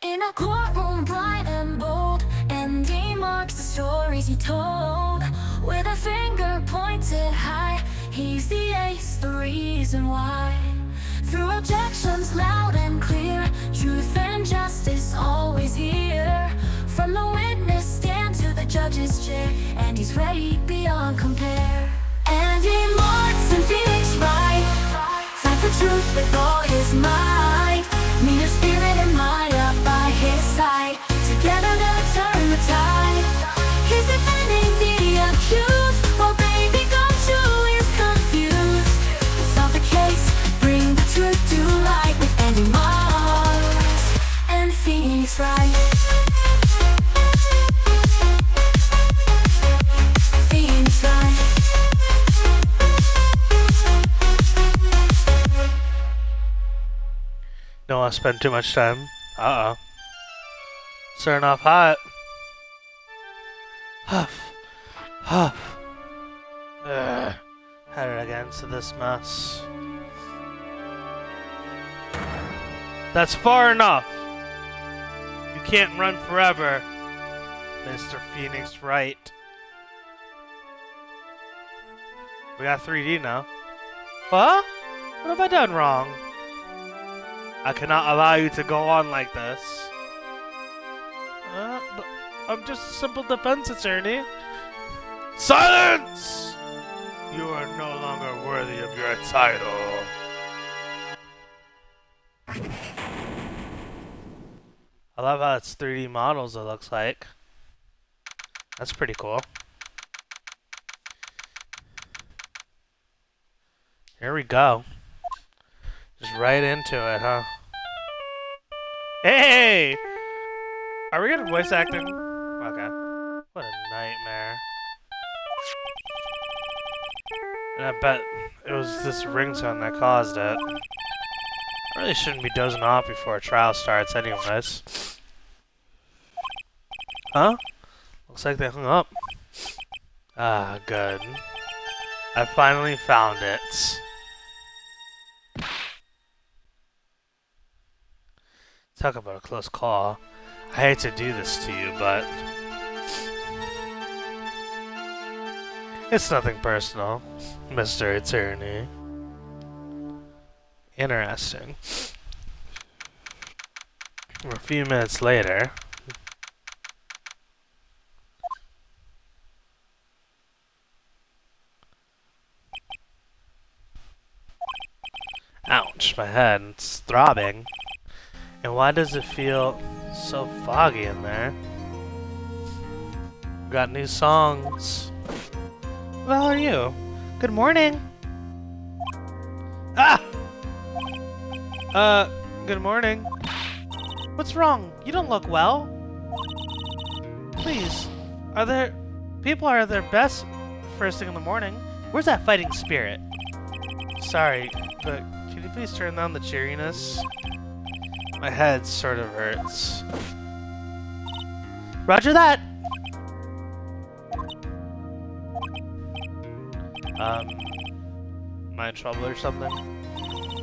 In a courtroom bright and bold, and he marks the stories he told. With a finger pointed high, he's the ace, the reason why. Through objections loud and clear, truth and justice always here. From the witness stand to the judge's chair, and he's ready beyond compare. And he marks in Phoenix Wright, fight for truth with all his might. Mean of spirit and mind up by his side, together they'll turn the tide. He's defending the accused, while baby Gumshoe is confused. Solve the case, bring the truth to light, with Andy Marks and Phoenix Wright. Phoenix Wright. Don't want to spend too much time. Uh-oh. Starting off hot. Huff. Huff. Ugh. How did I get into this mess? That's far enough. You can't run forever, Mr. Phoenix Wright. We got 3D now. What? What have I done wrong? I cannot allow you to go on like this. But I'm just a simple defense attorney. Silence! You are no longer worthy of your title. I love how it's 3D models, it looks like. That's pretty cool. Here we go. Just right into it, huh? Hey! Are we getting voice acting? Okay. What a nightmare. And I bet it was this ringtone that caused it. I really shouldn't be dozing off before a trial starts anyways. Huh? Looks like they hung up. Ah, good. I finally found it. Talk about a close call. I hate to do this to you, but it's nothing personal, Mr. Attorney. Interesting. A few minutes later. Ouch, my head, it's throbbing. And why does it feel so foggy in there? We got new songs. Who the hell are you? Good morning. Ah! Good morning. What's wrong? You don't look well. Please, people are their best first thing in the morning. Where's that fighting spirit? Sorry, but can you please turn down the cheeriness? My head sort of hurts. Roger that! Am I in trouble or something?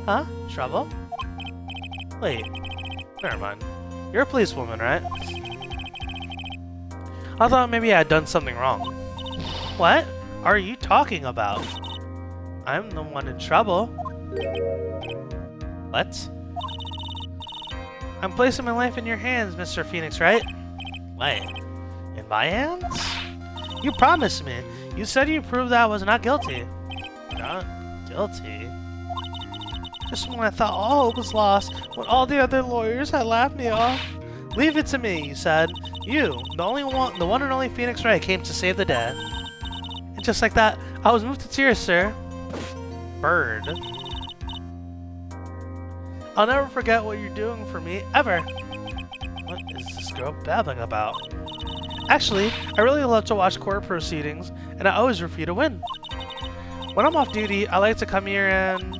Huh? Trouble? Wait. Never mind. You're a policewoman, right? I thought maybe I had done something wrong. What are you talking about? I'm the one in trouble. What? I'm placing my life in your hands, Mr. Phoenix Wright. Wait, in my hands? You promised me. You said you proved that I was not guilty. Not guilty? Just when I thought all hope was lost, when all the other lawyers had laughed me off. Leave it to me, you said. You, the one and only Phoenix Wright, came to save the day. And just like that, I was moved to tears, sir. Bird. I'll never forget what you're doing for me, ever. What is this girl babbling about? Actually, I really love to watch court proceedings, and I always root for you to win. When I'm off duty, I like to come here and...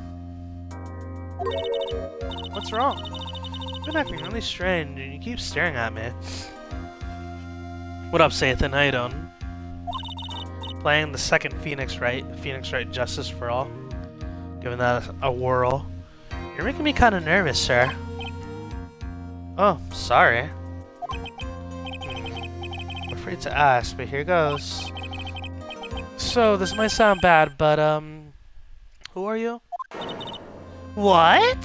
What's wrong? You've been acting really strange, and you keep staring at me. What up, Sathan? How you doing? Playing the second Phoenix Wright Justice for All. Giving that a whirl. You're making me kind of nervous, sir. Oh, sorry. I'm afraid to ask, but here goes. So, this might sound bad, but, who are you? What?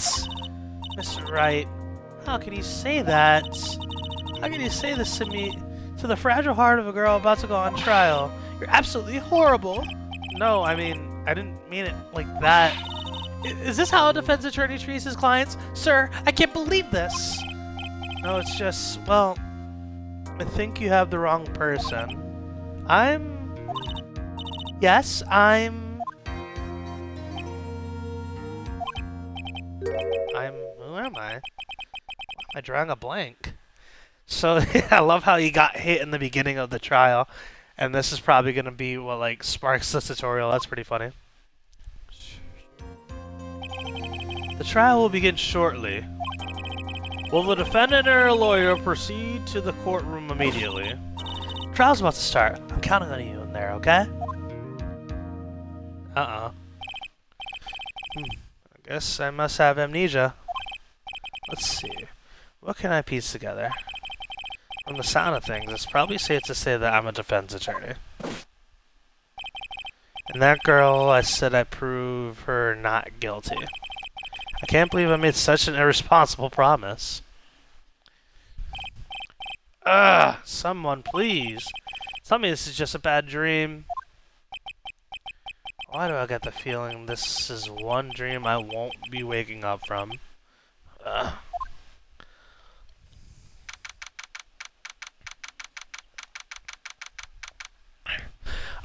Mr. Wright, how can you say that? How can you say this to me, to the fragile heart of a girl about to go on trial? You're absolutely horrible. No, I mean, I didn't mean it like that. Is this how a defense attorney treats his clients? Sir, I can't believe this. No, it's just, well, I think you have the wrong person. Yes, who am I? Why am I drawing a blank? So, I love how he got hit in the beginning of the trial, and this is probably going to be what, like, sparks the tutorial. That's pretty funny. The trial will begin shortly. Will the defendant or a lawyer proceed to the courtroom immediately? The trial's about to start. I'm counting on you in there, okay? I guess I must have amnesia. Let's see. What can I piece together? From the sound of things, it's probably safe to say that I'm a defense attorney. And that girl, I said I'd prove her not guilty. I can't believe I made such an irresponsible promise. Ugh! Someone, please. Tell me this is just a bad dream. Why do I get the feeling this is one dream I won't be waking up from? Ugh.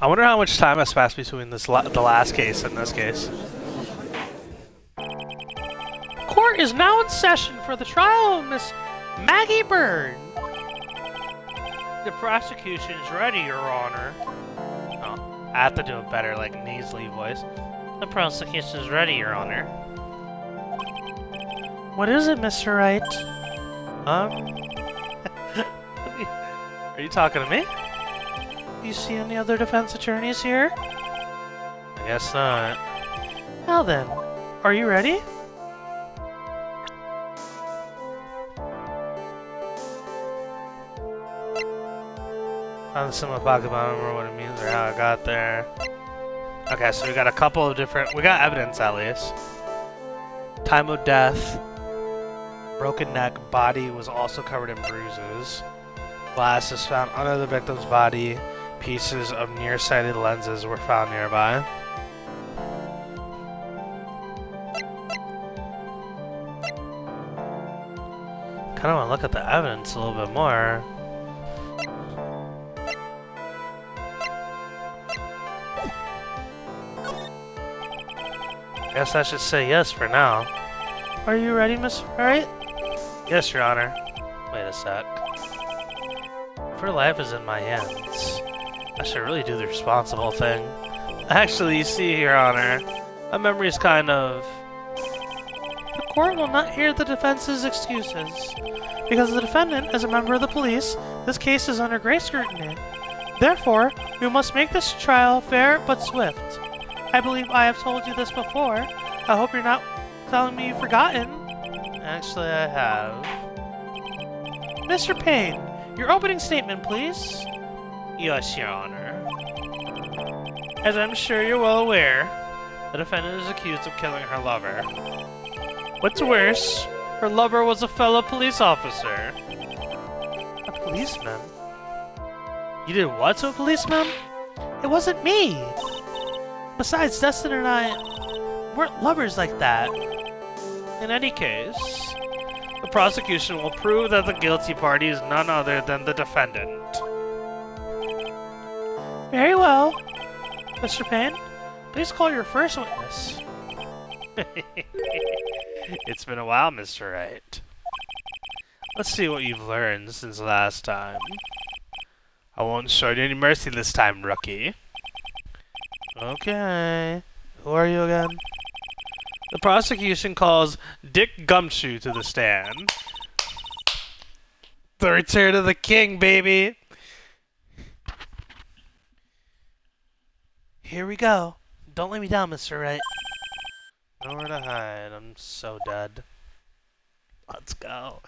I wonder how much time has passed between this the last case and this case. Court is now in session for the trial of Miss Maggie Byrne. The prosecution is ready, Your Honor. Oh, I have to do a better, like, nasally voice. The prosecution is ready, Your Honor. What is it, Mr. Wright? Are you talking to me? Do you see any other defense attorneys here? I guess not. Well then, are you ready? Found this in my pocket, but I don't remember what it means or how I got there. Okay, so we got a couple of different... We got evidence, at least. Time of death. Broken neck. Body was also covered in bruises. Glasses found under the victim's body. Pieces of nearsighted lenses were found nearby. Kind of want to look at the evidence a little bit more. Guess I should say yes for now. Are you ready, Miss Wright? Yes, Your Honor. Wait a sec. If her life is in my hands, I should really do the responsible thing. Actually, you see, Your Honor, my memory's kind of... The court will not hear the defense's excuses. Because the defendant is a member of the police, this case is under great scrutiny. Therefore, we must make this trial fair but swift. I believe I have told you this before. I hope you're not telling me you've forgotten. Actually, I have. Mr. Payne, your opening statement, please. Yes, Your Honor. As I'm sure you're well aware, the defendant is accused of killing her lover. What's worse, her lover was a fellow police officer. A policeman? You did what to a policeman? It wasn't me! Besides, Dustin and I weren't lovers like that. In any case, the prosecution will prove that the guilty party is none other than the defendant. Very well. Mr. Payne, please call your first witness. It's been a while, Mr. Wright. Let's see what you've learned since last time. I won't show you any mercy this time, rookie. Okay. Who are you again? The prosecution calls Dick Gumshoe to the stand. The return of the king, baby! Here we go. Don't let me down, Mr. Wright. Nowhere to hide. I'm so dead. Let's go.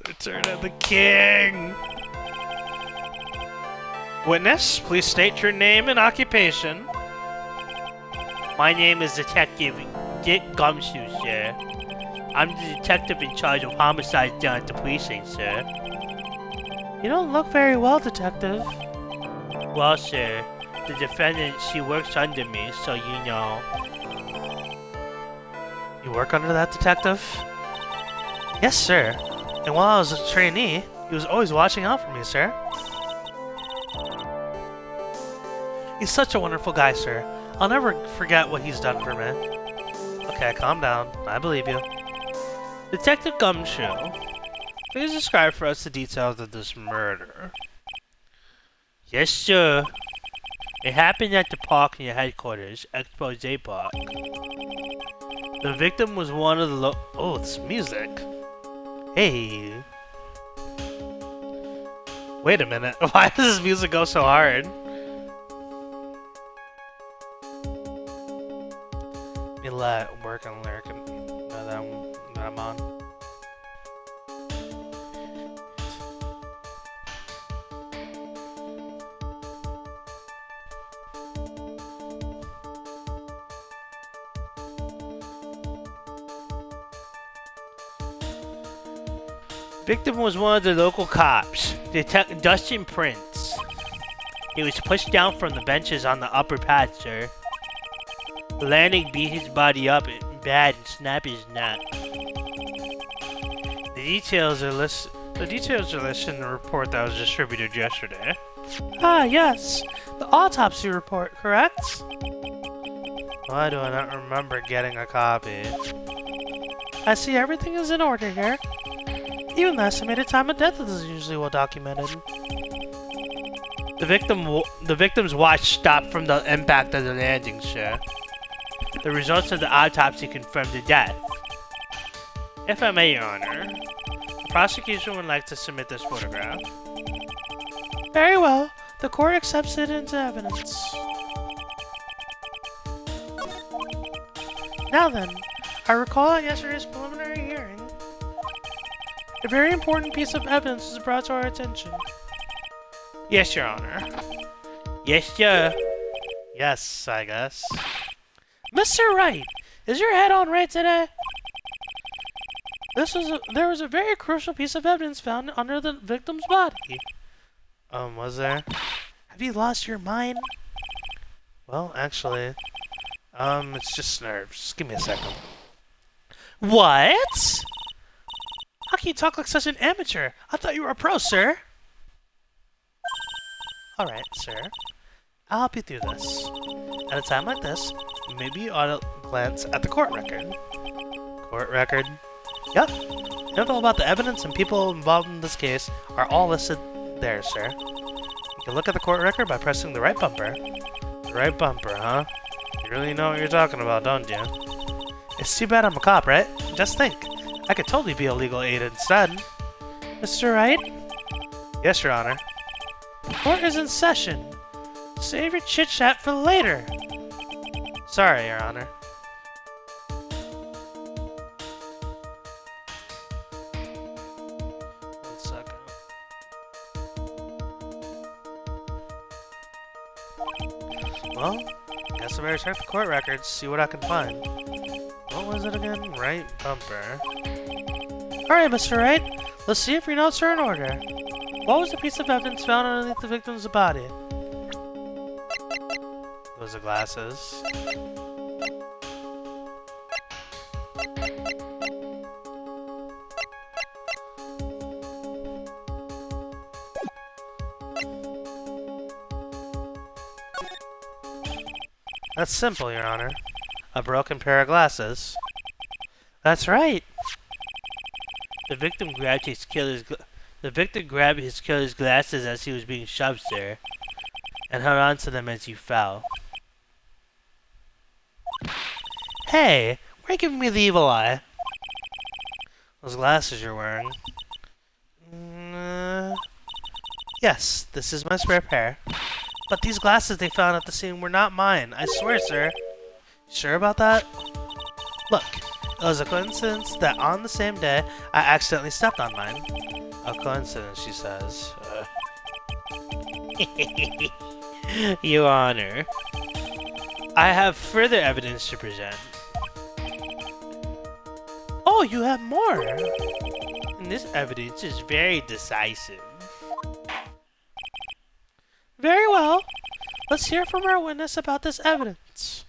Return of the king. Witness, please state your name and occupation. My name is Detective Dick Gumshoe, sir. I'm the detective in charge of homicides down at the precinct, sir. You don't look very well, detective. Well, sir, the defendant, she works under me, so you know. You work under that detective? Yes, sir. And while I was a trainee, he was always watching out for me, sir. He's such a wonderful guy, sir. I'll never forget what he's done for me. Okay, calm down. I believe you. Detective Gumshoe, please describe for us the details of this murder. Yes, sir. It happened at the park near headquarters, Expose Park. The victim was one of the oh, it's music. Hey. Wait a minute. Why does this music go so hard? Let me let work on lyric that I'm on. Victim was one of the local cops, Detective Dustin Prince. He was pushed down from the benches on the upper path, sir. The landing beat his body up bad and snapped his neck. The details are listed in the report that was distributed yesterday. Ah, yes. The autopsy report, correct? Why do I not remember getting a copy? I see everything is in order here. Even the estimated time of death is usually well documented. The victim's watch stopped from the impact of the landing, sir. The results of the autopsy confirmed the death. If I may, Your Honor, the prosecution would like to submit this photograph. Very well. The court accepts it into evidence. Now then, I recall at yesterday's preliminary hearing, a very important piece of evidence was brought to our attention. Yes, Your Honor. Yes, sir. Yes, I guess. Mr. Wright, is your head on right today? There was a very crucial piece of evidence found under the victim's body. Was there? Have you lost your mind? Well, actually, it's just nerves. Just give me a second. What? How can you talk like such an amateur? I thought you were a pro, sir. Alright, sir. I'll help you through this. At a time like this, maybe you ought to glance at the court record. Court record? Yep. Info about the evidence and people involved in this case are all listed there, sir. You can look at the court record by pressing the right bumper. The right bumper, huh? You really know what you're talking about, don't you? It's too bad I'm a cop, right? Just think. I could totally be a legal aid instead. Mr. Wright? Yes, Your Honor. Court is in session. Save your chit-chat for later. Sorry, Your Honor. One second. Well, guess I better check the court records, see what I can find. What was it again? Right bumper. Alright, Mr. Wright. Let's see if your notes are in order. What was the piece of evidence found underneath the victim's body? Those are glasses. That's simple, Your Honor. A broken pair of glasses. That's right. The victim grabbed his killer's glasses as he was being shoved, sir, and held on to them as he fell. Hey, why are you giving me the evil eye? Those glasses you're wearing. Yes, this is my spare pair. But these glasses they found at the scene were not mine. I swear, sir. Sure about that? Look, It was a coincidence that on the same day, I accidentally stepped on mine. A coincidence, she says. Your Honor, I have further evidence to present. Oh, you have more? And this evidence is very decisive. Very well. Let's hear from our witness about this evidence.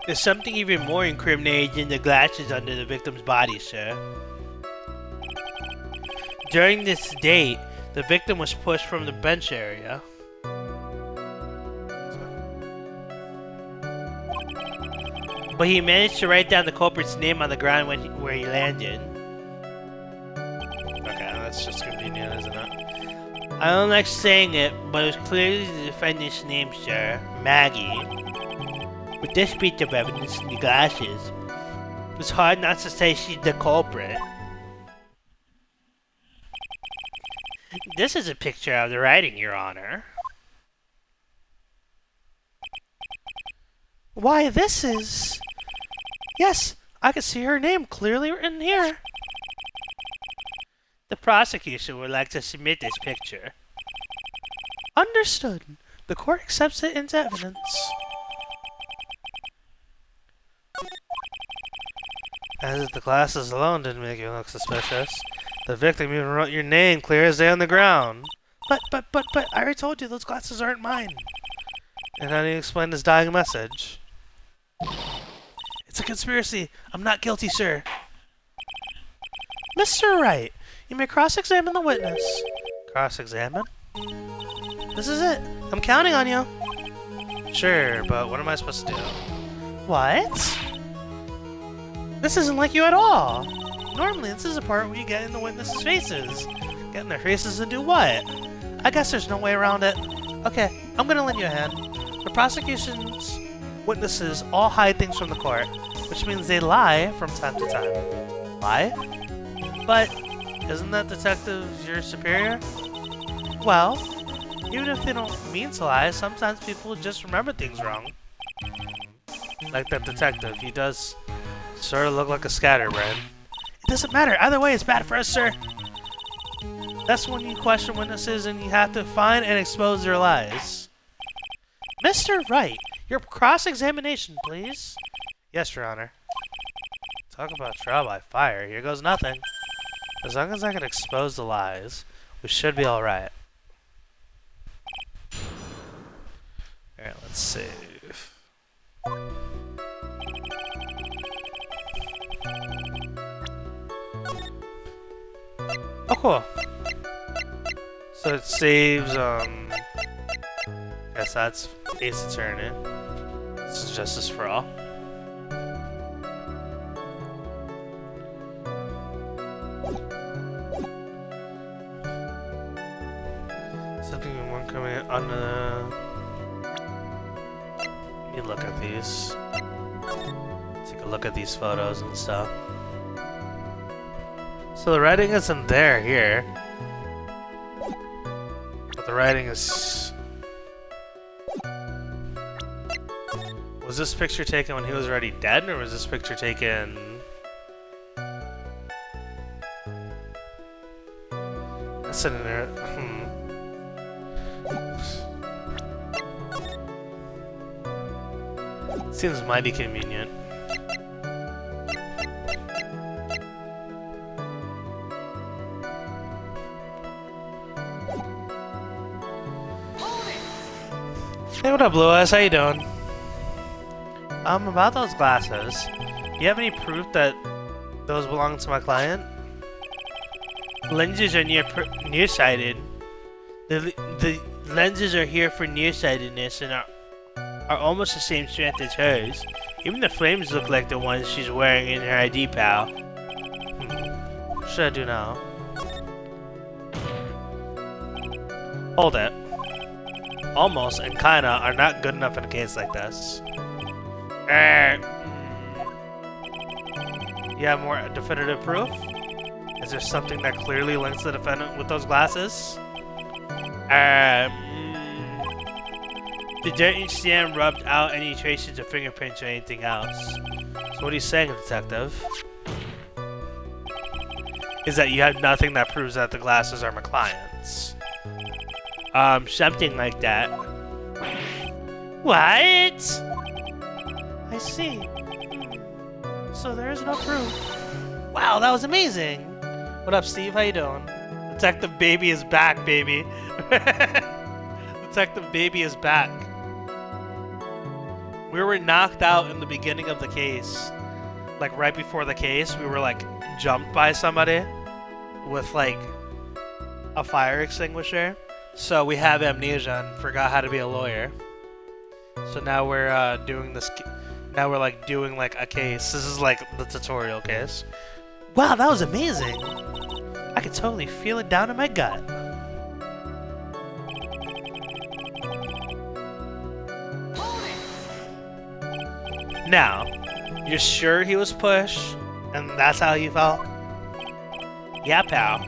There's something even more incriminating than the glasses under the victim's body, sir. During this date, the victim was pushed from the bench area. But he managed to write down the culprit's name on the ground where he landed. Okay, that's just convenient, isn't it? I don't like saying it, but it was clearly the defendant's name, sir. Maggie. With this piece of evidence in the glasses, it's hard not to say she's the culprit. This is a picture of the writing, Your Honor. Why, this is... Yes, I can see her name clearly written here. The prosecution would like to submit this picture. Understood. The court accepts it into evidence. As if the glasses alone didn't make you look suspicious. The victim even wrote your name clear as day on the ground. But, I already told you those glasses aren't mine. And how do you explain this dying message? It's a conspiracy. I'm not guilty, sir. Mr. Wright, you may cross-examine the witness. Cross-examine? This is it. I'm counting on you. Sure, but what am I supposed to do? What? This isn't like you at all. Normally, this is the part where you get in the witnesses' faces. Get in their faces and do what? I guess there's no way around it. Okay, I'm gonna lend you a hand. The prosecution's witnesses all hide things from the court, which means they lie from time to time. Lie? But isn't that detective your superior? Well, even if they don't mean to lie, sometimes people just remember things wrong. Like that detective, he does sort of look like a scatterbrain. It doesn't matter, either way it's bad for us, sir. That's when you question witnesses and you have to find and expose their lies. Mr. Wright, your cross-examination, please. Yes, Your Honor. Talk about trial by fire. Here goes nothing. As long as I can expose the lies, we should be alright. Alright, let's save. Oh, cool. So it saves, guess that's Ace Attorney. This is Justice for All. Something one coming on the... Let me look at these. Take a look at these photos and stuff. So the writing isn't there here. But the writing is... Was this picture taken when he was already dead, or was this picture taken... That's in there. Seems mighty convenient. Hey, what up, Blue Eyes? How you doing? About those glasses. Do you have any proof that those belong to my client? Lenses are nearsighted. The lenses are here for nearsightedness and are almost the same strength as hers. Even the frames look like the ones she's wearing in her ID pal. What should I do now? Hold it. Almost and kinda are not good enough in a case like this. You have more definitive proof? Is there something that clearly links the defendant with those glasses? The dirt and sand rubbed out any traces of fingerprints or anything else. So what are you saying, detective? Is that you have nothing that proves that the glasses are my client's? Something like that. What? I see. So there is no proof. Wow, that was amazing. What up, Steve? How you doing? Detective Baby is back, baby. Detective Baby is back. We were knocked out in the beginning of the case. Like, right before the case, we were, like, jumped by somebody with, like, a fire extinguisher. So we have amnesia and forgot how to be a lawyer. So now we're doing this. Now we're like doing like a case. This is like the tutorial case. Wow, that was amazing. I could totally feel it down in my gut. Now, you're sure he was pushed, and that's how you felt? Yeah, pal.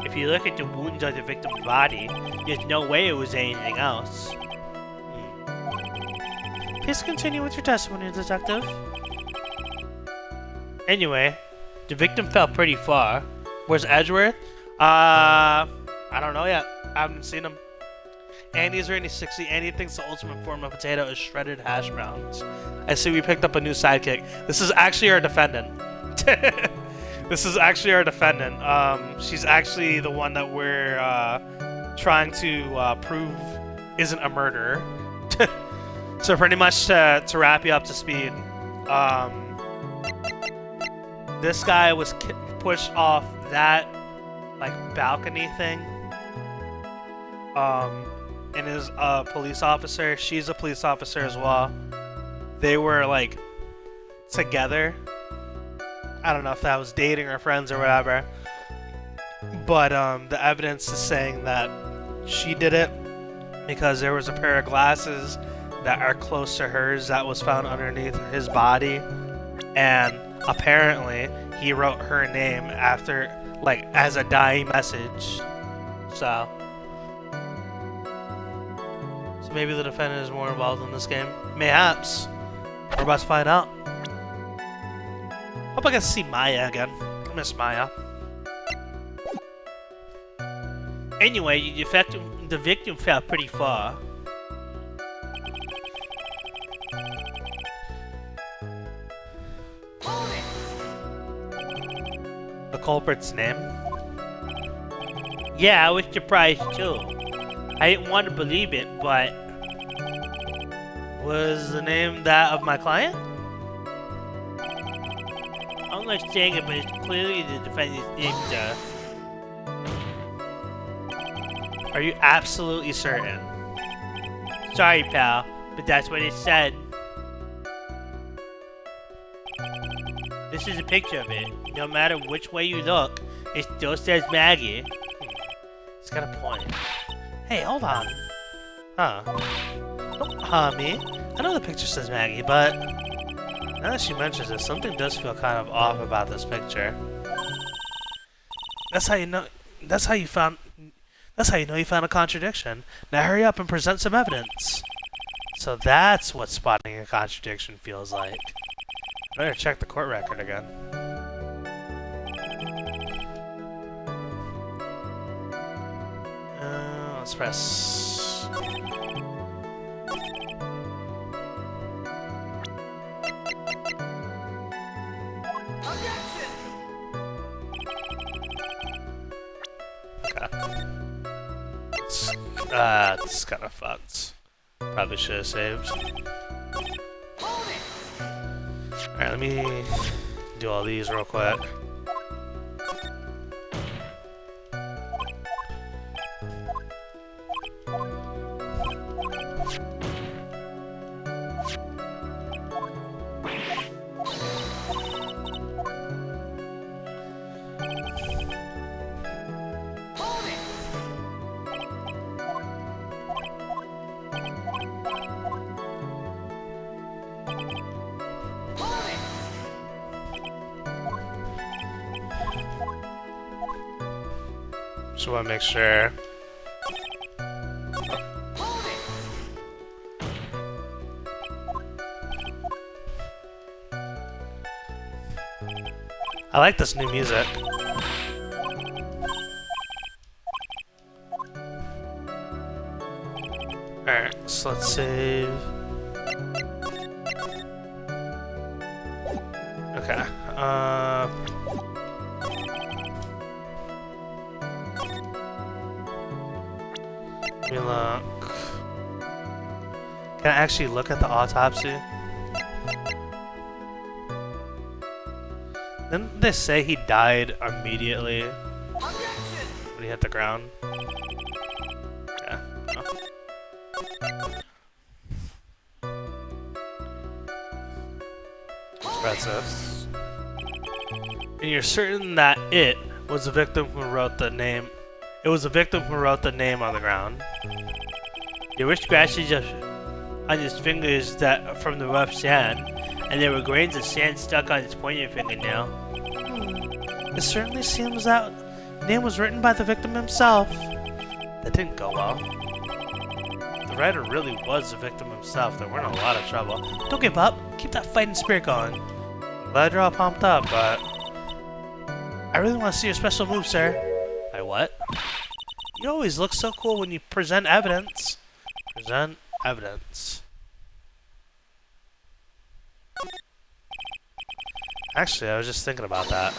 If you look at the wounds on the victim's body, there's no way it was anything else. Please continue with your testimony, detective. Anyway, the victim fell pretty far. Where's Edgeworth? I don't know yet. I haven't seen him. Andy's already 60. Andy thinks the ultimate form of potato is shredded hash browns. I see we picked up a new sidekick. This is actually our defendant. This is actually our defendant. She's actually the one that we're trying to prove isn't a murderer. So pretty much to wrap you up to speed, this guy was pushed off that like balcony thing, and is a police officer. She's a police officer as well. They were like together. I don't know if that was dating or friends or whatever, but the evidence is saying that she did it because there was a pair of glasses that are close to hers that was found underneath his body, and apparently he wrote her name after, like, as a dying message. So maybe the defendant is more involved in this game. Mayhaps. We're about to find out. Hope I get to see Maya again. I miss Maya. Anyway, the victim fell pretty far. The culprit's name? Yeah, I was surprised too. I didn't want to believe it, but... Was the name that of my client? I'm not saying it, but it's clearly the defendant's name, sir. Are you absolutely certain? Sorry, pal, but that's what it said. This is a picture of it. No matter which way you look, it still says Maggie. It's got a point. Hey, hold on. Huh. Don't harm me. I know the picture says Maggie, but now that she mentions it, something does feel kind of off about this picture. That's how you know. That's how you know you found a contradiction. Now hurry up and present some evidence. So that's what spotting a contradiction feels like. Better check the court record again. Let's press. Okay. It's kind of fucked. Probably should have saved. Alright, let me do all these real quick. Just want to make sure. I like this new music. Alright, so let's save. Okay. Let me look. Can I actually look at the autopsy? Didn't they say he died immediately when he hit the ground? Yeah. No. That's this. And you're certain that it was the victim who wrote the name. It was the victim who wrote the name on the ground. There were scratches on his fingers that from the rough sand, and there were grains of sand stuck on his pointer fingernail. It certainly seems that name was written by the victim himself. That didn't go well. The writer really was the victim himself. They were in a lot of trouble. Don't give up. Keep that fighting spirit going. I'm glad you're all pumped up, but I really want to see your special move, sir. My what? You always look so cool when you present evidence. Present evidence. Actually, I was just thinking about that.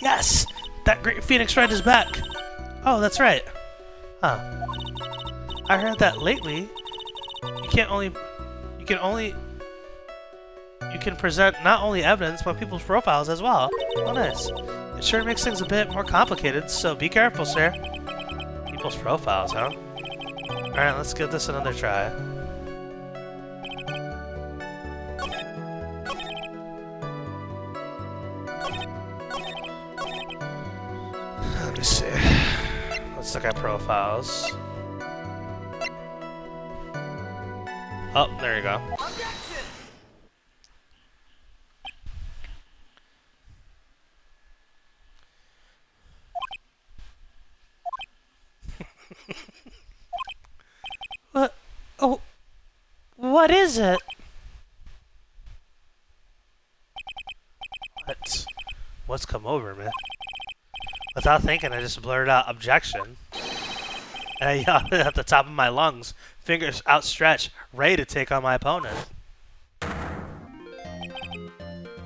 Yes! That great Phoenix Wright is back! Oh, that's right. Huh. I heard that lately, you can present not only evidence, but people's profiles as well. Oh, nice. It sure makes things a bit more complicated, so be careful, sir. People's profiles, huh? Alright, let's give this another try. Let me see. Let's look at profiles. Oh, there you go. What? Oh, what is it? What's come over me? Without thinking, I just blurted out objection. And I yelled at the top of my lungs, fingers outstretched, ready to take on my opponent.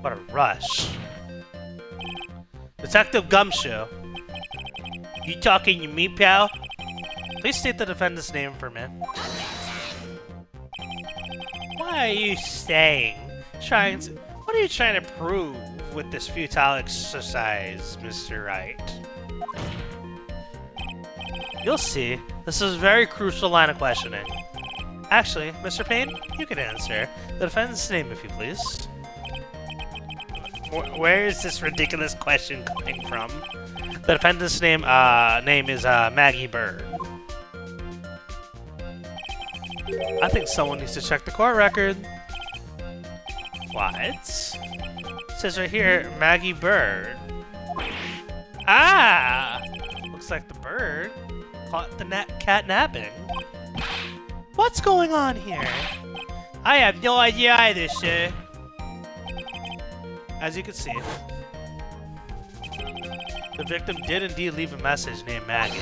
What a rush. Detective Gumshoe. You talking to me, pal? Please state the defendant's name for me. What are you saying? What are you trying to prove with this futile exercise, Mr. Wright? You'll see. This is a very crucial line of questioning. Actually, Mr. Payne, you can answer. The defendant's name, if you please. Where is this ridiculous question coming from? The defendant's name is Maggie Bird. I think someone needs to check the court record. What? It says right here, Maggie Bird. Ah! Looks like the bird caught the cat napping. What's going on here? I have no idea either, sir. As you can see, the victim did indeed leave a message named Maggie.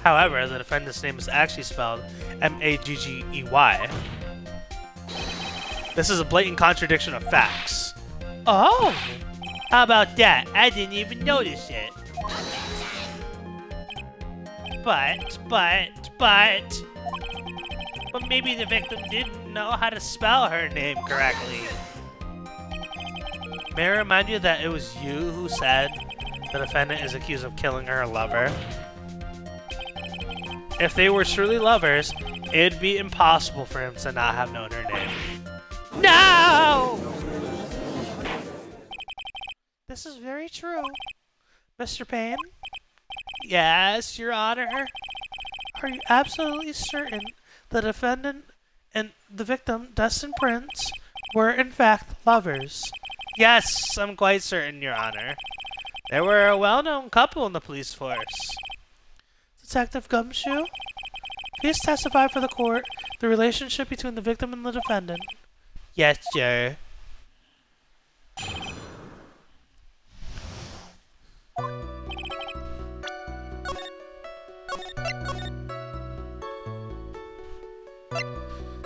However, the defendant's name is actually spelled M-A-G-G-E-Y. This is a blatant contradiction of facts. Oh! How about that? I didn't even notice it. But maybe the victim didn't know how to spell her name correctly. May I remind you that it was you who said the defendant is accused of killing her lover? If they were truly lovers, it'd be impossible for him to not have known her name. No! This is very true. Mr. Payne? Yes, Your Honor. Are you absolutely certain the defendant and the victim, Dustin Prince, were in fact lovers? Yes, I'm quite certain, Your Honor. They were a well-known couple in the police force. Detective Gumshoe, please testify for the court the relationship between the victim and the defendant. Yes, sir.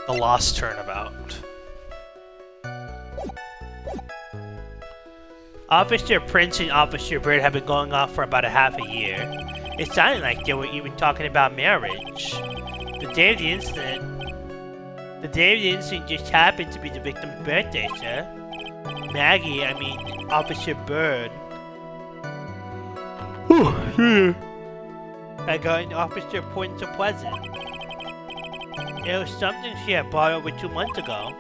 The Lost Turnabout. Officer Prince and Officer Bird have been going off for about a half a year. It sounded like they were even talking about marriage. The day of the incident just happened to be the victim's birthday, sir. Maggie, I mean, Officer Bird. I got an Officer Prince a present. It was something she had bought over 2 months ago.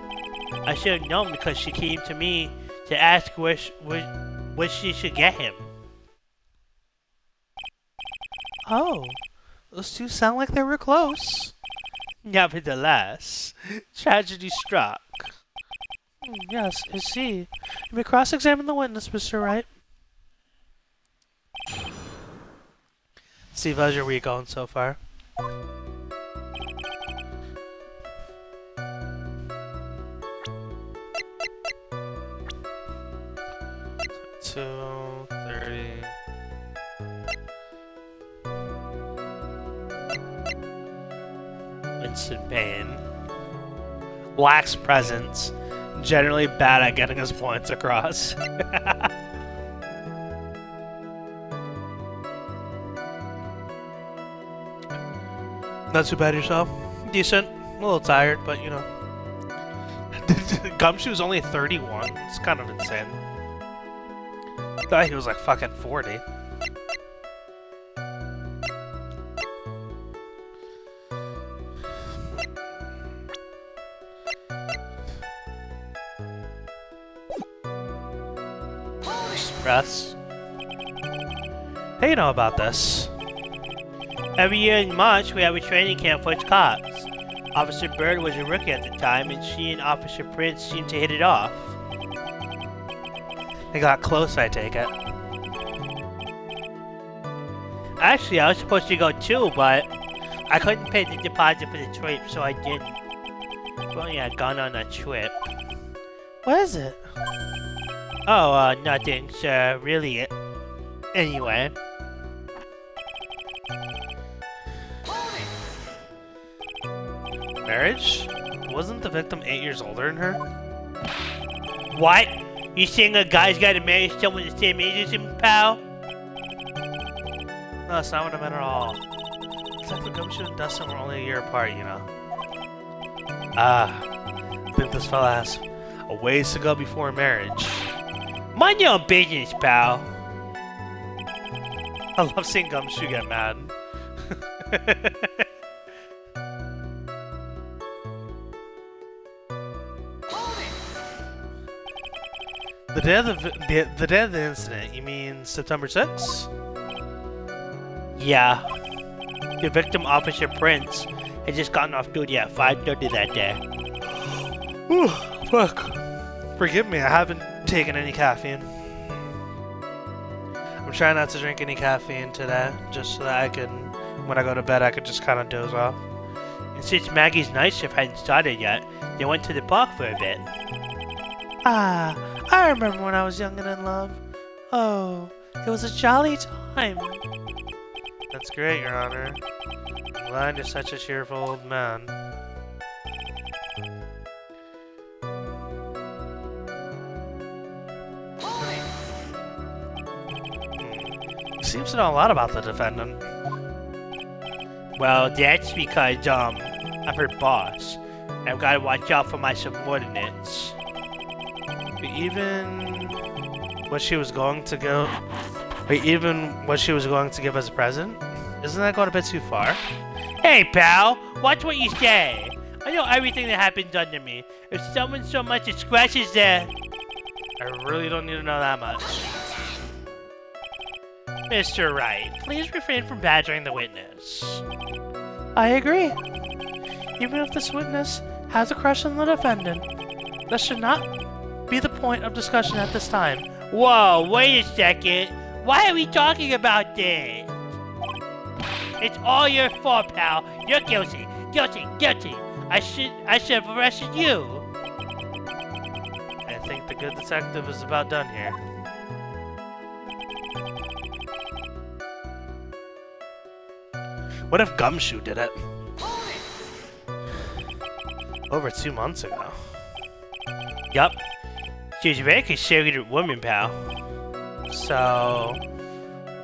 I should have known because she came to me to ask what she should get him. Oh, those two sound like they were close. Nevertheless, tragedy struck. Yes, I see. You may cross-examine the witness, Mr. Wright. Steve, how's your week going so far? Instant pain. Lacks presence. Generally bad at getting his points across. Not too bad yourself? Decent. A little tired, but you know. Gumshoe's only 31. It's kind of insane. Thought he was like fucking 40. Express. How you know about this? Every year in March, we have a training camp for cops. Officer Bird was a rookie at the time, and she and Officer Prince seemed to hit it off. They got close, I take it. Actually, I was supposed to go too, but I couldn't pay the deposit for the trip, so I didn't. If only I'd gone on a trip. What is it? Oh, nothing, sir. Really. Anyway. Marriage? Wasn't the victim 8 years older than her? What? You saying a guy's got to marry someone the same age as him, pal? No, that's not what I meant at all. It's like the Gumshoe and Dustin were only a year apart, you know. I think this fella has a ways to go before marriage. Mind your own business, pal. I love seeing Gumshoe get mad. The day of the incident, you mean September 6th? Yeah. The victim, Officer Prince, had just gotten off duty at 5:30 that day. Ooh, fuck. Forgive me, I haven't taken any caffeine. I'm trying not to drink any caffeine today, just so that I can, when I go to bed, I could just kind of doze off. And since Maggie's night shift hadn't started yet, they went to the park for a bit. Ah, I remember when I was young and in love. Oh, it was a jolly time. That's great, Your Honor. I'm glad you're such a cheerful old man. He seems to know a lot about the defendant. Well, that's because, I'm her boss. I've got to watch out for my subordinates. Even what she was going to give as a present? Isn't that going a bit too far? Hey, pal! Watch what you say! I know everything that happens under me. If someone so much as scratches their... I really don't need to know that much. Mr. Wright, please refrain from badgering the witness. I agree. Even if this witness has a crush on the defendant, that should not be the point of discussion at this time. Whoa, wait a second. Why are we talking about this? It's all your fault, pal. You're guilty. Guilty. Guilty. I should have arrested you. I think the good detective is about done here. What if Gumshoe did it? Over 2 months ago. Yup. She was a very conservative woman, pal. So,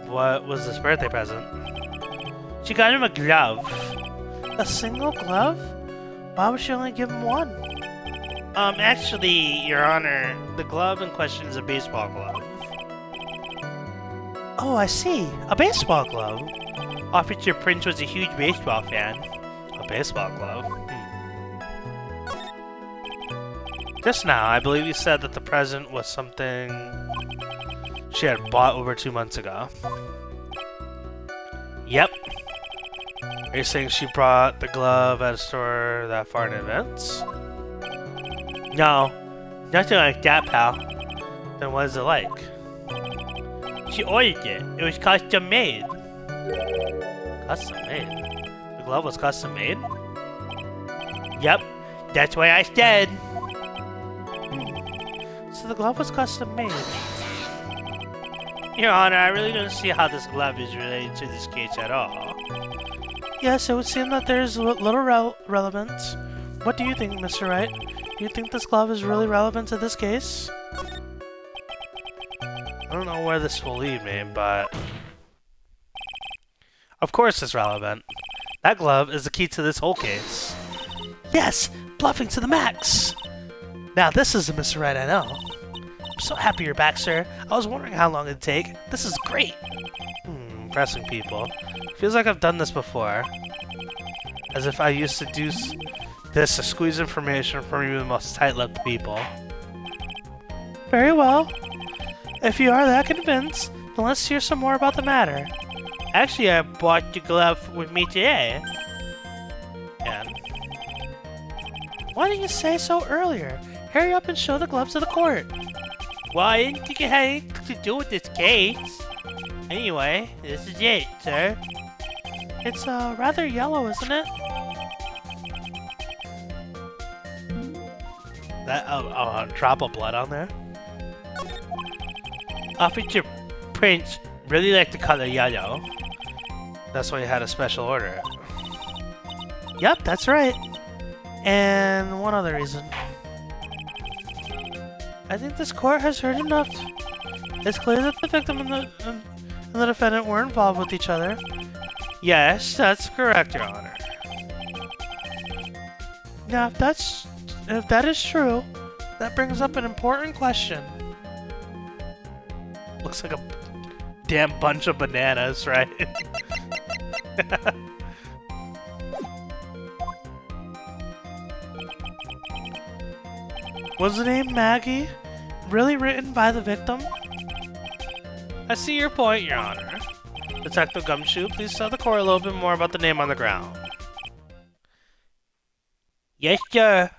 what was this birthday present? She got him a glove. A single glove? Why would she only give him one? Actually, Your Honor, the glove in question is a baseball glove. Oh, I see. A baseball glove. Officer Prince was a huge baseball fan. A baseball glove? Just now, I believe you said that the present was something she had bought over 2 months ago. Yep. Are you saying she brought the glove at a store that far in advance? No, nothing like that, pal. Then what is it like? She ordered it. It was custom made. Custom made? The glove was custom made? Yep, that's what I said. So the glove was custom made. Your Honor, I really don't see how this glove is related to this case at all. Yes, it would seem that there's little relevance. What do you think, Mr. Wright? Do you think this glove is really relevant to this case? I don't know where this will lead me, but... Of course it's relevant. That glove is the key to this whole case. Yes! Bluffing to the max! Now this is the Mr. Wright I know. I'm so happy you're back, sir. I was wondering how long it'd take. This is great! Impressing people. Feels like I've done this before. As if I used to do this to squeeze information from even the most tight-lipped people. Very well. If you are that convinced, then let's hear some more about the matter. Actually, I brought the glove with me today. And... why didn't you say so earlier? Hurry up and show the glove to the court. Well, I didn't think it had anything to do with this case. Anyway, this is it, sir. It's rather yellow, isn't it? That a drop of blood on there. Officer Prince really liked the color yellow. That's why he had a special order. Yep, that's right. And one other reason. I think this court has heard enough. It's clear that the victim and the defendant were involved with each other. Yes, that's correct, Your Honor. Now, if that is true, that brings up an important question. Looks like a damn bunch of bananas, right? Was the name Maggie really written by the victim? I see your point, Your Honor. Detective Gumshoe, please tell the court a little bit more about the name on the ground. Yes, sir.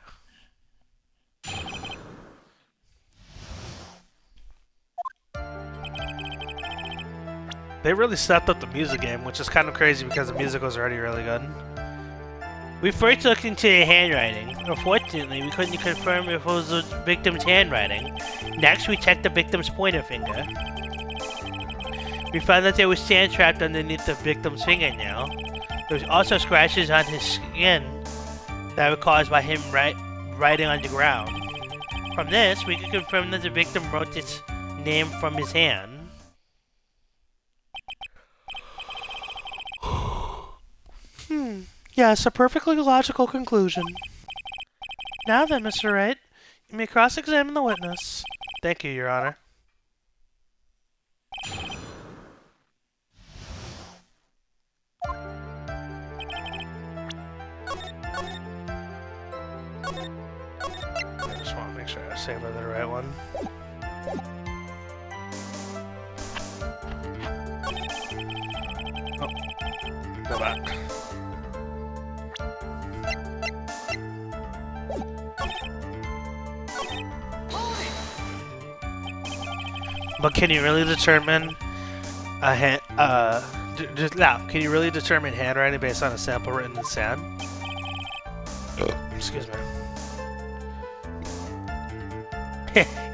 They really stepped up the music game, which is kind of crazy because the music was already really good. We first looked into the handwriting. Unfortunately, we couldn't confirm if it was the victim's handwriting. Next, we checked the victim's pointer finger. We found that there was sand trapped underneath the victim's fingernail. There was also scratches on his skin that were caused by him writing on the ground. From this, we could confirm that the victim wrote this name from his hand. Yes, a perfectly logical conclusion. Now then, Mr. Wright, you may cross-examine the witness. Thank you, Your Honor. I just want to make sure I save the right one. Oh, go back. But can you really determine can you really determine handwriting based on a sample written in sand? Excuse me.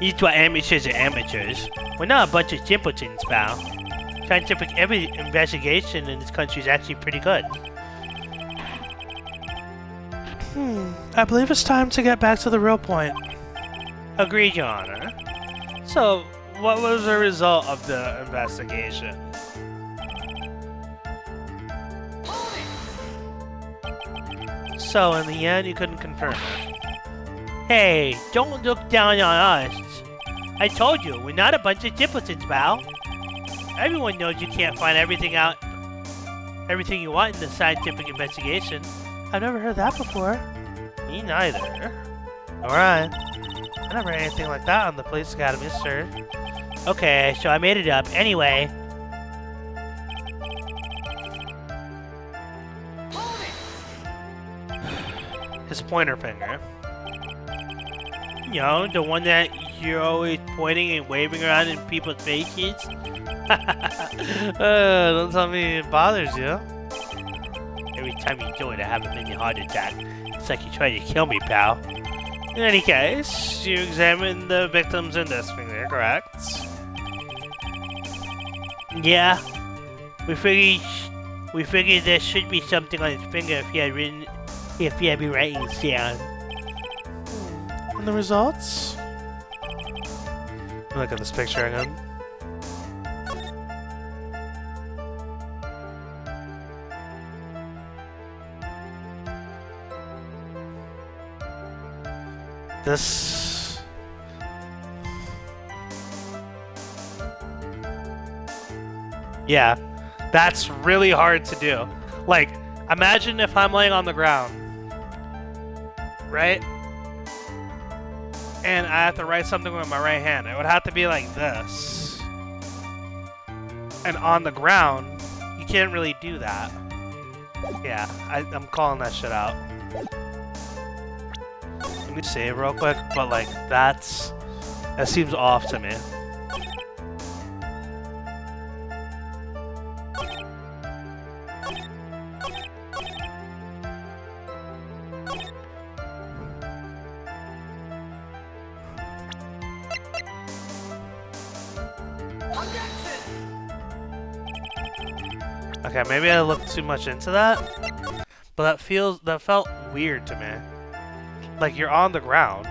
It's what amateurs are amateurs. We're not a bunch of simpletons, pal. Scientific investigation in this country is actually pretty good. I believe it's time to get back to the real point. Agreed, Your Honor. So, what was the result of the investigation? So, in the end, you couldn't confirm it. Hey, don't look down on us. I told you, we're not a bunch of simpletons, pal. Everyone knows you can't find everything you want in the scientific investigation. I've never heard that before. Me neither. Alright. I never heard anything like that on the Police Academy, sir. Okay, so I made it up. Anyway. His pointer finger. You know, the one that you're always pointing and waving around in people's faces? Don't tell me it bothers you. Every time you do it, I have a mini heart attack. It's like you're trying to kill me, pal. In any case, you examined the victim's index finger, correct? Yeah. We figured there should be something on his finger if he had been writing it down. And the results? Look at this picture again. This... Yeah, that's really hard to do. Like, imagine if I'm laying on the ground, right? And I have to write something with my right hand. It would have to be like this. And on the ground, you can't really do that. Yeah, I'm calling that shit out. Let me save real quick, but like, that seems off to me. Okay, maybe I looked too much into that, but that felt weird to me. Like, you're on the ground.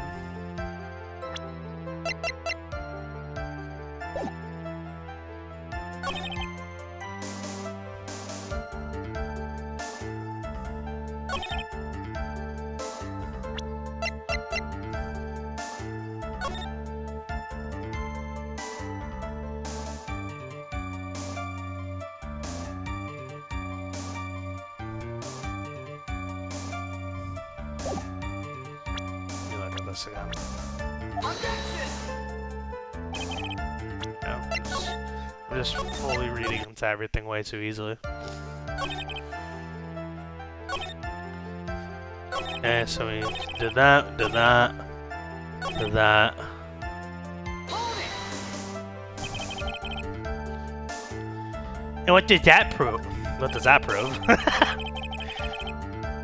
Again. No, I'm just fully reading into everything way too easily. Okay, so we did that, did that, did that. And what does that prove? What does that prove?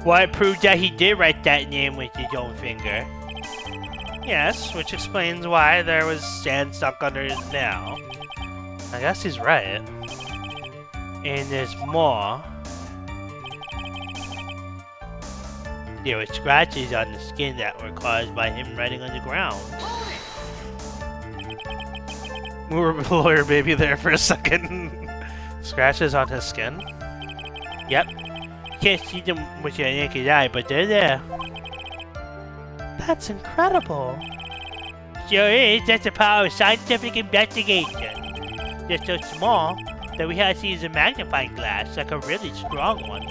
Well, it proved that he did write that name with his own finger. Yes, which explains why there was sand stuck under his nail. I guess he's right. And there's more. There were scratches on the skin that were caused by him writing on the ground. We were lawyer baby there for a second. Scratches on his skin? Yep. Can't see them with your naked eye, but they're there. That's incredible. Sure is. That's the power of scientific investigation. They're so small that we had to use a magnifying glass, like a really strong one.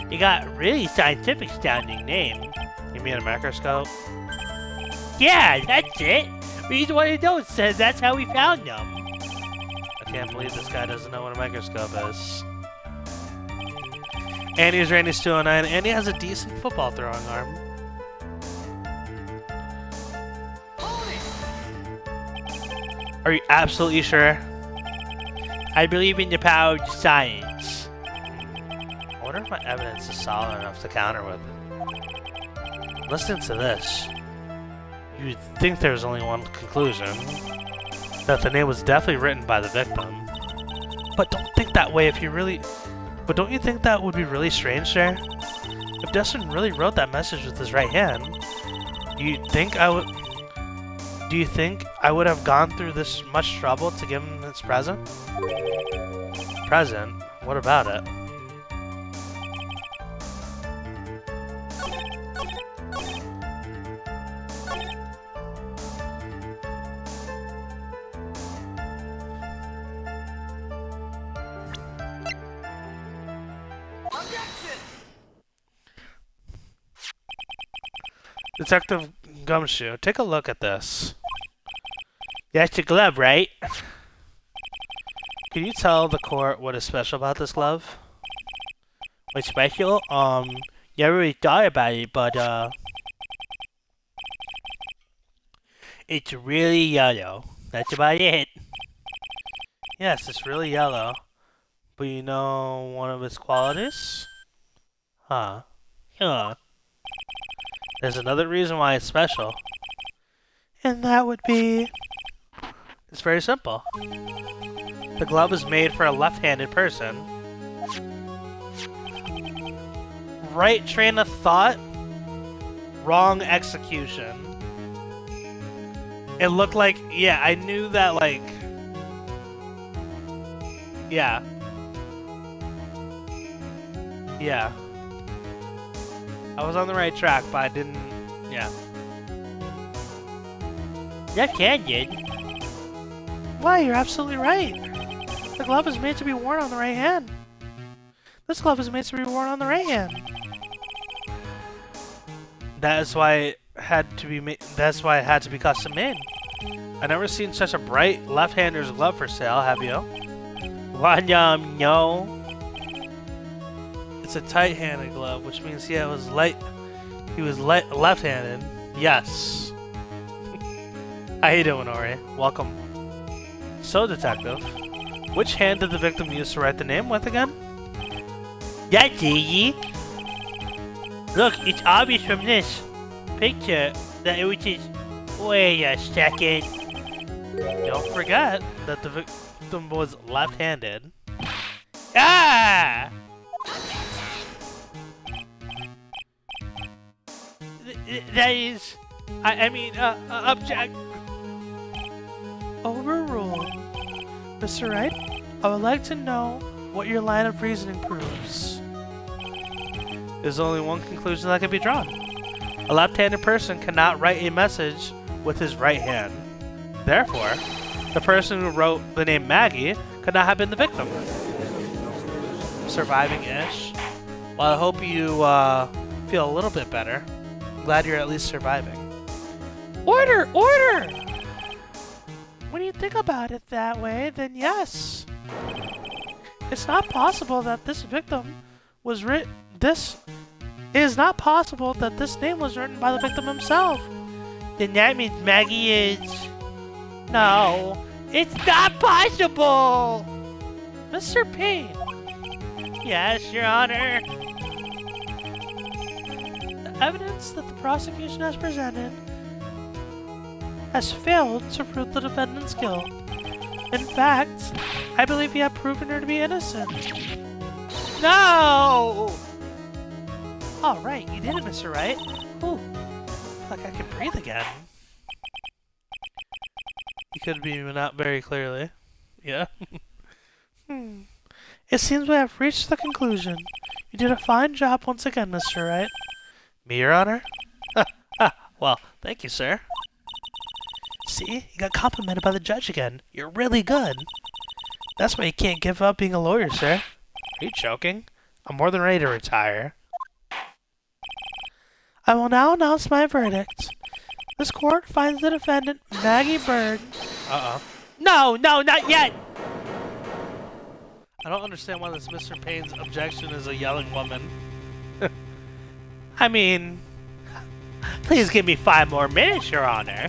It got a really scientific sounding name. You mean a microscope? Yeah, that's it. Read what it notes says that's how we found them. I can't believe this guy doesn't know what a microscope is. Andy's rating is 209. Andy has a decent football throwing arm. Are you absolutely sure? I believe in the power of science. I wonder if my evidence is solid enough to counter with it. Listen to this. You'd think there's only one conclusion. That the name was definitely written by the victim. But don't think that way if you really... But don't you think that would be really strange, sir? But Dustin really wrote that message with his right hand. Do you think I would have gone through this much trouble to give him his present? Present? What about it? Detective Gumshoe, take a look at this. That's the glove, right? Can you tell the court what is special about this glove? What's special? Never really thought about it, but, it's really yellow. That's about it. Yes, it's really yellow. But you know one of its qualities? Huh. Huh. There's another reason why it's special. And that would be... It's very simple. The glove is made for a left-handed person. Right train of thought, wrong execution. It looked like... Yeah, I knew that, like... Yeah. Yeah. I was on the right track, but I didn't... Yeah. Left-handed? Why, you're absolutely right. The glove is made to be worn on the right hand. This glove is made to be worn on the right hand. That's why it had to be made. That's why it had to be custom made. I've never seen such a bright left-hander's glove for sale, have you? Well, no. It's a tight-handed glove, which means he was left-handed. Yes. How you doing, Ori? Welcome. So, Detective, which hand did the victim use to write the name with again? That's easy. Look, it's obvious from this picture that it was just... Wait a second. Don't forget that the victim was left-handed. Ah! That is... I mean, object... Overruled. Mr. Wright, I would like to know what your line of reasoning proves. There's only one conclusion that can be drawn. A left-handed person cannot write a message with his right hand. Therefore, the person who wrote the name Maggie could not have been the victim. Surviving-ish. Well, I hope you feel a little bit better. I'm glad you're at least surviving. Order! Order! When you think about it that way, then yes. It's not possible that this victim was written... It is not possible that this name was written by the victim himself. Then that means Maggie is... No, it's not possible! Mr. Payne. Yes, Your Honor. The evidence that the prosecution has presented has failed to prove the defendant's guilt. In fact, I believe you have proven her to be innocent. No! Alright, you did it, Mr. Wright. Ooh, like I can breathe again. You could be not very clearly. Yeah. It seems we have reached the conclusion. You did a fine job once again, Mr. Wright. Me, Your Honor? Well, thank you, sir. See? You got complimented by the judge again. You're really good. That's why you can't give up being a lawyer, sir. Are you joking? I'm more than ready to retire. I will now announce my verdict. This court finds the defendant, Maggie Bird... No, not yet! I don't understand why this Mr. Payne's objection is a yelling woman. I mean... Please give me 5 more minutes, Your Honor.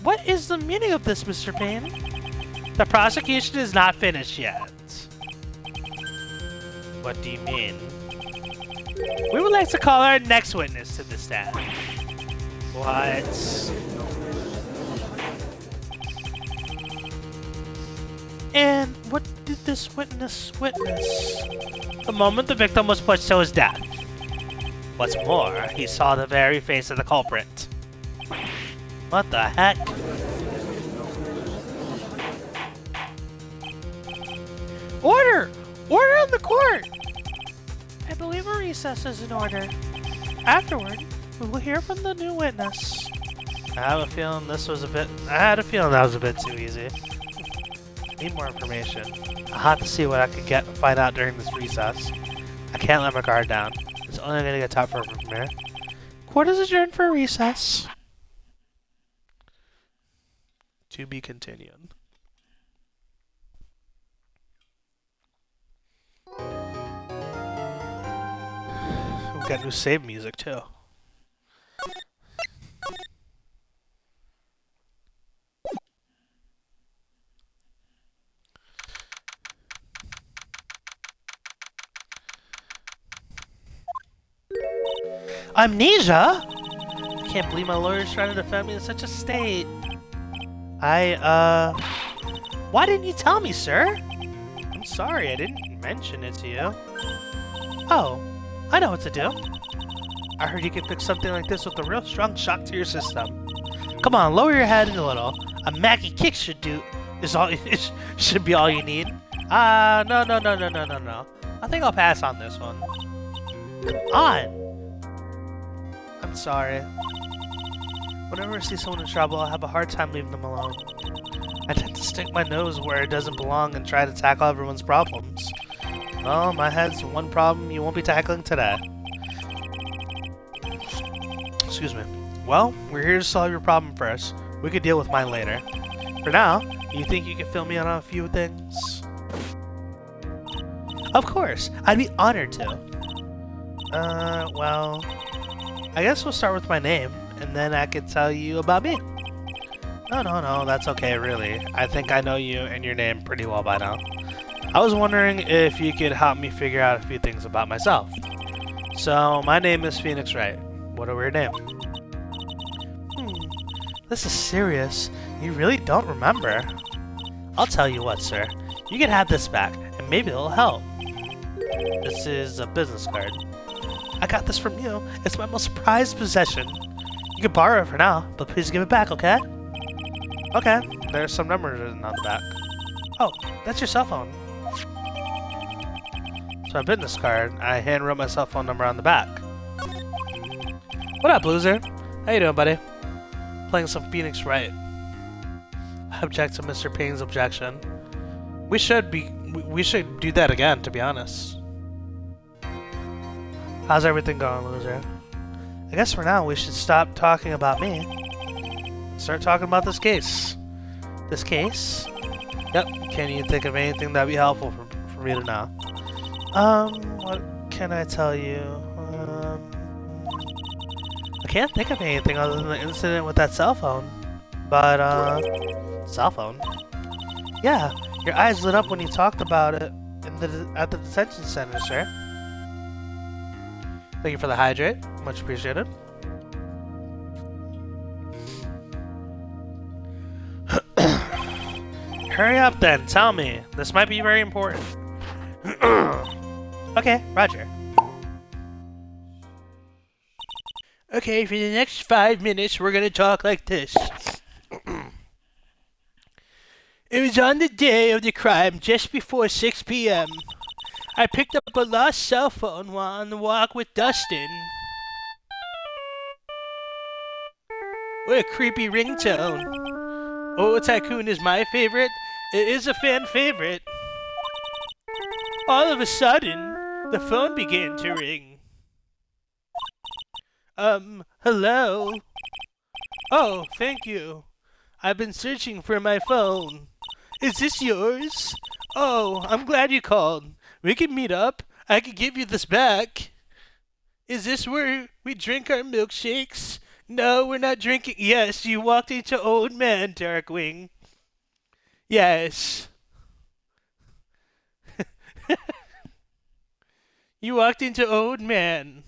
What is the meaning of this, Mr. Payne? The prosecution is not finished yet. What do you mean? We would like to call our next witness to the stand. What? And what did this witness witness? the moment the victim was pushed to his death. What's more, he saw the very face of the culprit. What the heck? Order! Order in the court! I believe a recess is in order. Afterward, we will hear from the new witness. I had a feeling that was a bit too easy. Need more information. I'll have to see what I can find out during this recess. I can't let my guard down. It's only gonna get tougher from here. Court is adjourned for a recess. To be continued. We've got new save music too. Amnesia? I can't believe my lawyer's trying to defend me in such a state. Why didn't you tell me, sir? I'm sorry, I didn't mention it to you. Oh, I know what to do. I heard you can fix something like this with a real strong shock to your system. Come on, lower your head a little. A Maggie kick should be all you need. No. I think I'll pass on this one. Come on. I'm sorry. Whenever I see someone in trouble, I have a hard time leaving them alone. I tend to stick my nose where it doesn't belong and try to tackle everyone's problems. Well, my head's one problem you won't be tackling today. Excuse me. Well, we're here to solve your problem first. We could deal with mine later. For now, you think you can fill me in on a few things? Of course! I'd be honored to. Well... I guess we'll start with my name, and then I can tell you about me. No, that's okay, really. I think I know you and your name pretty well by now. I was wondering if you could help me figure out a few things about myself. So, my name is Phoenix Wright. What a weird name. This is serious. You really don't remember. I'll tell you what, sir. You can have this back, and maybe it'll help. This is a business card. I got this from you. It's my most prized possession. You can borrow it for now, but please give it back, okay? Okay. There's some numbers written on the back. Oh, that's your cell phone. So my business card, I hand-wrote my cell phone number on the back. What up, loser? How you doing, buddy? Playing some Phoenix Wright. I object to Mr. Payne's objection. We should do that again, to be honest. How's everything going, loser? I guess for now we should stop talking about me. Start talking about this case. This case? Yep. Can you think of anything that'd be helpful for me to know? What can I tell you? I can't think of anything other than the incident with that cell phone. But, cell phone? Yeah, your eyes lit up when you talked about it at the detention center, sir. Thank you for the hydrate. Much appreciated. Hurry up then, tell me. This might be very important. Okay, roger. Okay, for the next 5 minutes, we're gonna talk like this. It was on the day of the crime, just before 6 p.m. I picked up a lost cell phone while on the walk with Dustin. What a creepy ringtone. Oh, Tycoon is my favorite. It is a fan favorite. All of a sudden, the phone began to ring. Hello? Oh, thank you. I've been searching for my phone. Is this yours? Oh, I'm glad you called. We can meet up. I can give you this back. Is this where we drink our milkshakes? No, we're not drinking. Yes, you walked into Old Man, Darkwing. Yes. You walked into Old Man.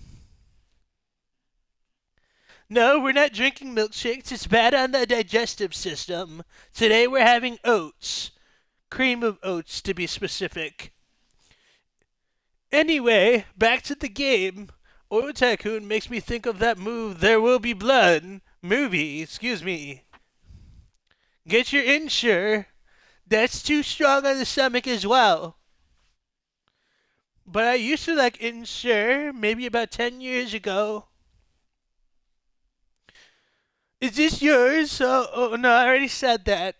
No, we're not drinking milkshakes. It's bad on the digestive system. Today we're having oats. Cream of oats, to be specific. Anyway, back to the game. Oil Tycoon makes me think of that There Will Be Blood movie. Excuse me. Get your insure. That's too strong on the stomach as well. But I used to like insure maybe about 10 years ago. Is this yours? Oh no, I already said that.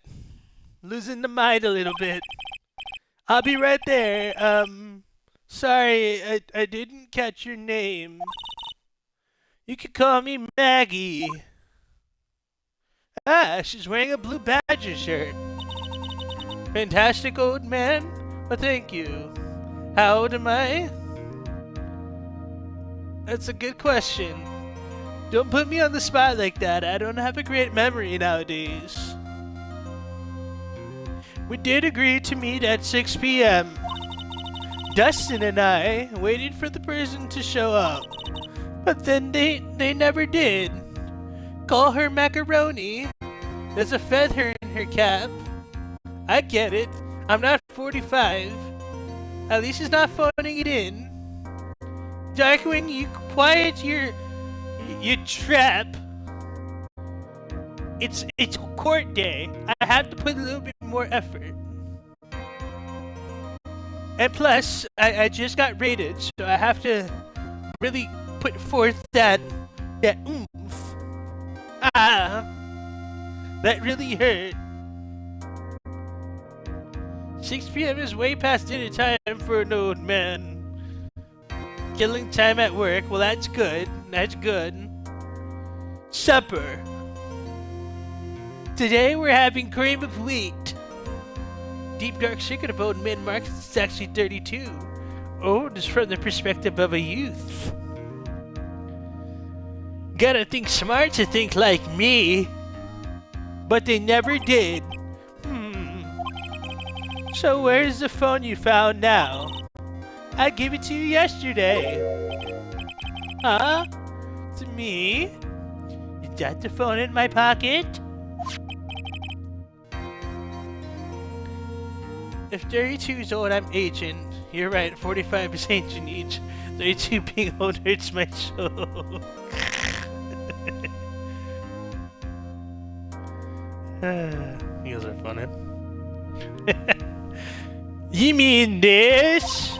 Losing the mind a little bit. I'll be right there. Sorry, I didn't catch your name. You could call me Maggie. Ah, she's wearing a blue Badger shirt. Fantastic, old man. Well, thank you. How old am I? That's a good question. Don't put me on the spot like that. I don't have a great memory nowadays. We did agree to meet at 6 p.m. Dustin and I waited for the person to show up. But then they never did. Call her Macaroni. There's a feather in her cap. I get it. I'm not 45. At least she's not phoning it in. Darkwing, you quiet your trap. It's court day. I have to put a little bit more effort. And plus, I just got rated, so I have to really put forth that oomph. Ah, that really hurt. 6 p.m. is way past dinner time for an old man. Killing time at work, well that's good, that's good. Supper. Today we're having cream of wheat. Deep dark secret of old man Mark is actually 32. Old is from the perspective of a youth. Gotta think smart to think like me. But they never did. So where's the phone you found now? I gave it to you yesterday. Huh? To me? You got the phone in my pocket? If 32 is old, I'm ancient. You're right, 45 is ancient age. 32 being old hurts my soul. You guys are funny. You mean this?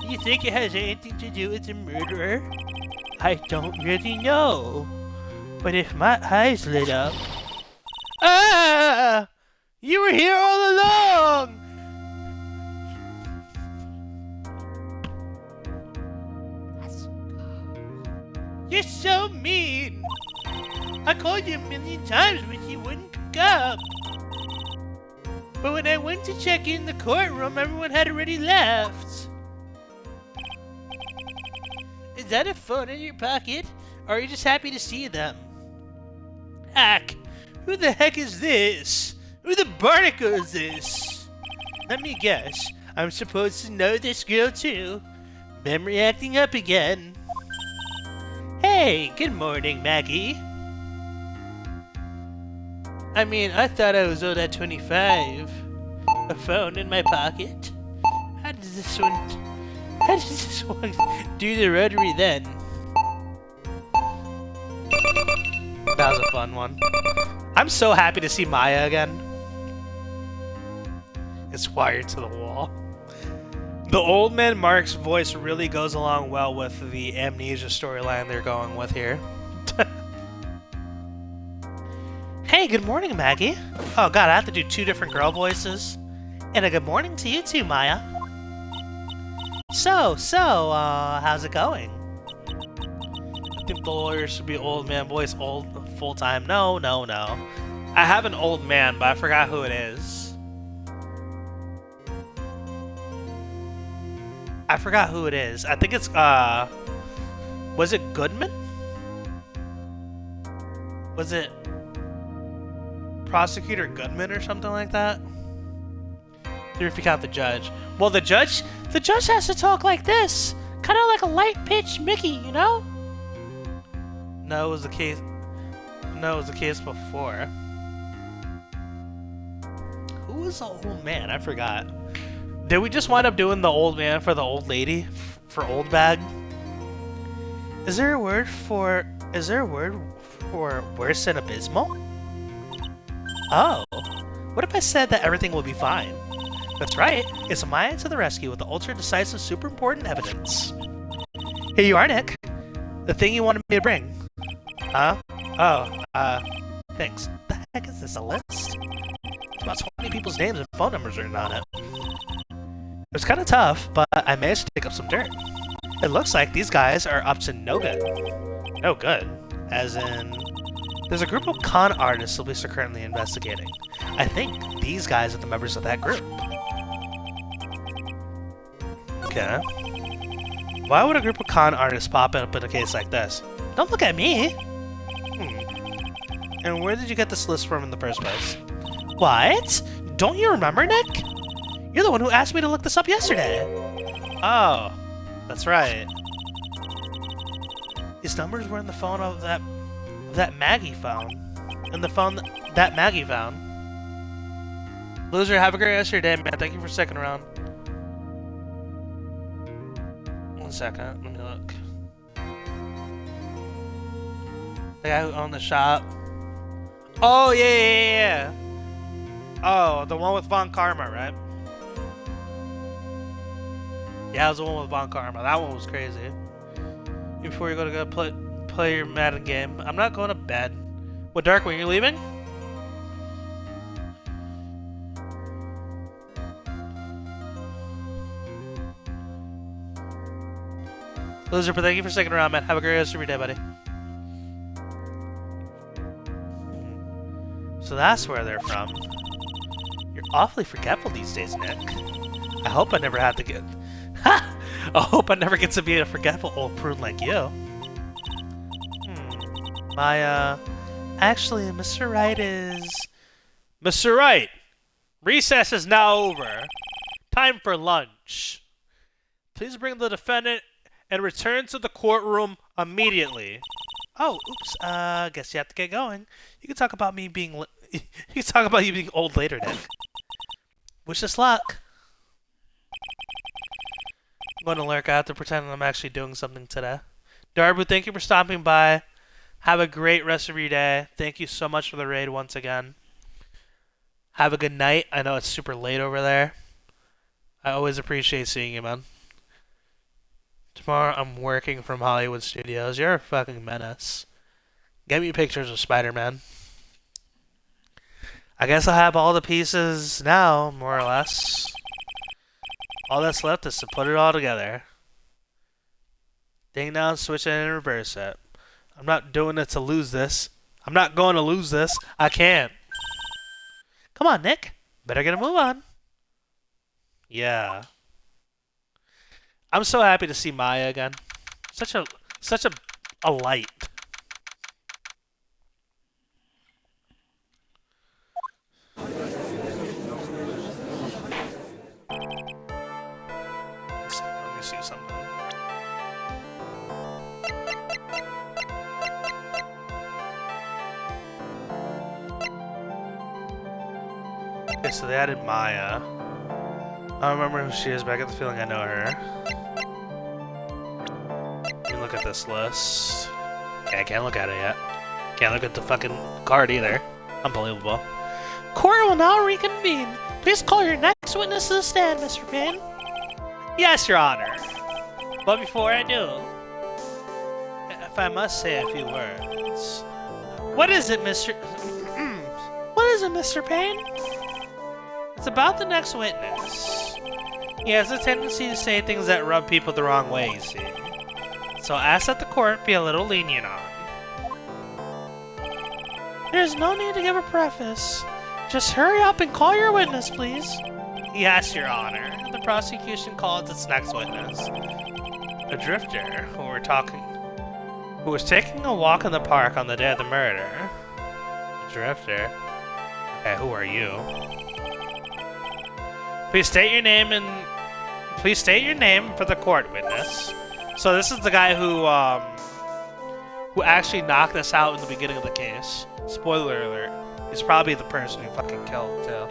You think it has anything to do with the murderer? I don't really know. But if my eyes lit up... Ah! You were here all along! You're so mean! I called you a million times but you wouldn't pick up. But when I went to check in the courtroom, everyone had already left. Is that a phone in your pocket? Or are you just happy to see them? Hack! Who the heck is this? Who the barnacle is this? Let me guess. I'm supposed to know this girl too. Memory acting up again. Hey, good morning, Maggie. I mean, I thought I was old at 25. A phone in my pocket? How does this one do the rotary then? That was a fun one. I'm so happy to see Maya again. It's wired to the wall. The old man Mark's voice really goes along well with the amnesia storyline they're going with here. Hey, good morning, Maggie. Oh god, I have to do 2 different girl voices. And a good morning to you too, Maya. So, how's it going? I think the lawyer should be old man voice, old full-time. No. I have an old man, but I forgot who it is. I forgot who it is. I think it's, was it Goodman? Was it Prosecutor Goodman or something like that? If you count the judge. Well, the judge has to talk like this. Kind of like a light-pitched Mickey, you know? No, it was the case. No, it was the case before. Who was the old man? I forgot. Did we just wind up doing the old man for the old lady? For old bag? Is there a word for worse than abysmal? Oh. What if I said that everything will be fine? That's right. It's Maya to the rescue with the ultra-decisive, super important evidence. Here you are, Nick. The thing you wanted me to bring. Huh? Oh, thanks. The heck is this, a list? It's about 20 people's names and phone numbers written on it. It was kind of tough, but I managed to pick up some dirt. It looks like these guys are up to no good. No good? As in... There's a group of con artists the police are currently investigating. I think these guys are the members of that group. Okay. Why would a group of con artists pop up in a case like this? Don't look at me! And where did you get this list from in the first place? What? Don't you remember, Nick? You're the one who asked me to look this up yesterday. Oh, that's right. These numbers were in the phone of that Maggie found. In the phone that Maggie found. Loser, have a great rest of your day, man. Thank you for sticking around. 1 second, let me look. The guy who owned the shop. Oh, yeah. Oh, the one with Von Karma, right? Yeah, it was the one with Von Karma. That one was crazy. Before you go play your Madden game. I'm not going to bed. What, Dark, when you're leaving? Loser, but thank you for sticking around, man. Have a great rest of your day, buddy. So that's where they're from. You're awfully forgetful these days, Nick. I hope I never have to get... Ha! I hope I never get to be a forgetful old prune like you. Actually, Mr. Wright is... Mr. Wright! Recess is now over. Time for lunch. Please bring the defendant and return to the courtroom immediately. Oh, oops. Guess you have to get going. You can talk about me being... you can talk about you being old later, Nick. Wish us luck. I'm going to lurk. I have to pretend I'm actually doing something today. Darbu, thank you for stopping by. Have a great rest of your day. Thank you so much for the raid once again. Have a good night. I know it's super late over there. I always appreciate seeing you, man. Tomorrow I'm working from Hollywood Studios. You're a fucking menace. Get me pictures of Spider-Man. I guess I have all the pieces now, more or less. All that's left is to put it all together. Ding down, switch it, and reverse it. I'm not doing it to lose this. I'm not going to lose this. I can't. Come on, Nick. Better get a move on. Yeah. I'm so happy to see Maya again. Such a light. Let me see something. Okay, so they added Maya. I don't remember who she is, but I get the feeling I know her. Let me look at this list. Okay, I can't look at it yet. Can't look at the fucking card either. Unbelievable. Court will now reconvene. Please call your next witness to the stand, Mr. Payne. Yes, Your Honor. But before I do, if I must say a few words. What is it, Mr. What is it, Mr. Payne? It's about the next witness. He has a tendency to say things that rub people the wrong way, you see. So I ask that the court be a little lenient on. There's no need to give a preface. Just hurry up and call your witness, please. Yes, Your Honor. The prosecution calls its next witness. A drifter who was taking a walk in the park on the day of the murder. A drifter? Okay, who are you? Please state your name for the court, witness. So this is the guy who actually knocked us out in the beginning of the case. Spoiler alert. He's probably the person who fucking killed, too.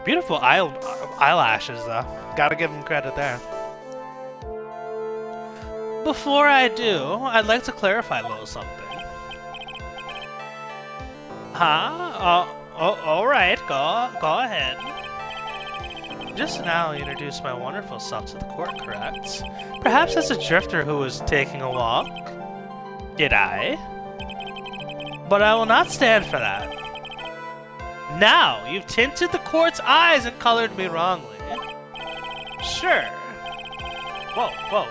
Beautiful eyelashes, though. Gotta give him credit there. Before I do, I'd like to clarify a little something. Huh? Alright, go ahead. Just now, you introduced my wonderful self to the court, correct? Perhaps as a drifter who was taking a walk? Did I? But I will not stand for that. Now, you've tinted the court's eyes and colored me wrongly. Sure. Whoa.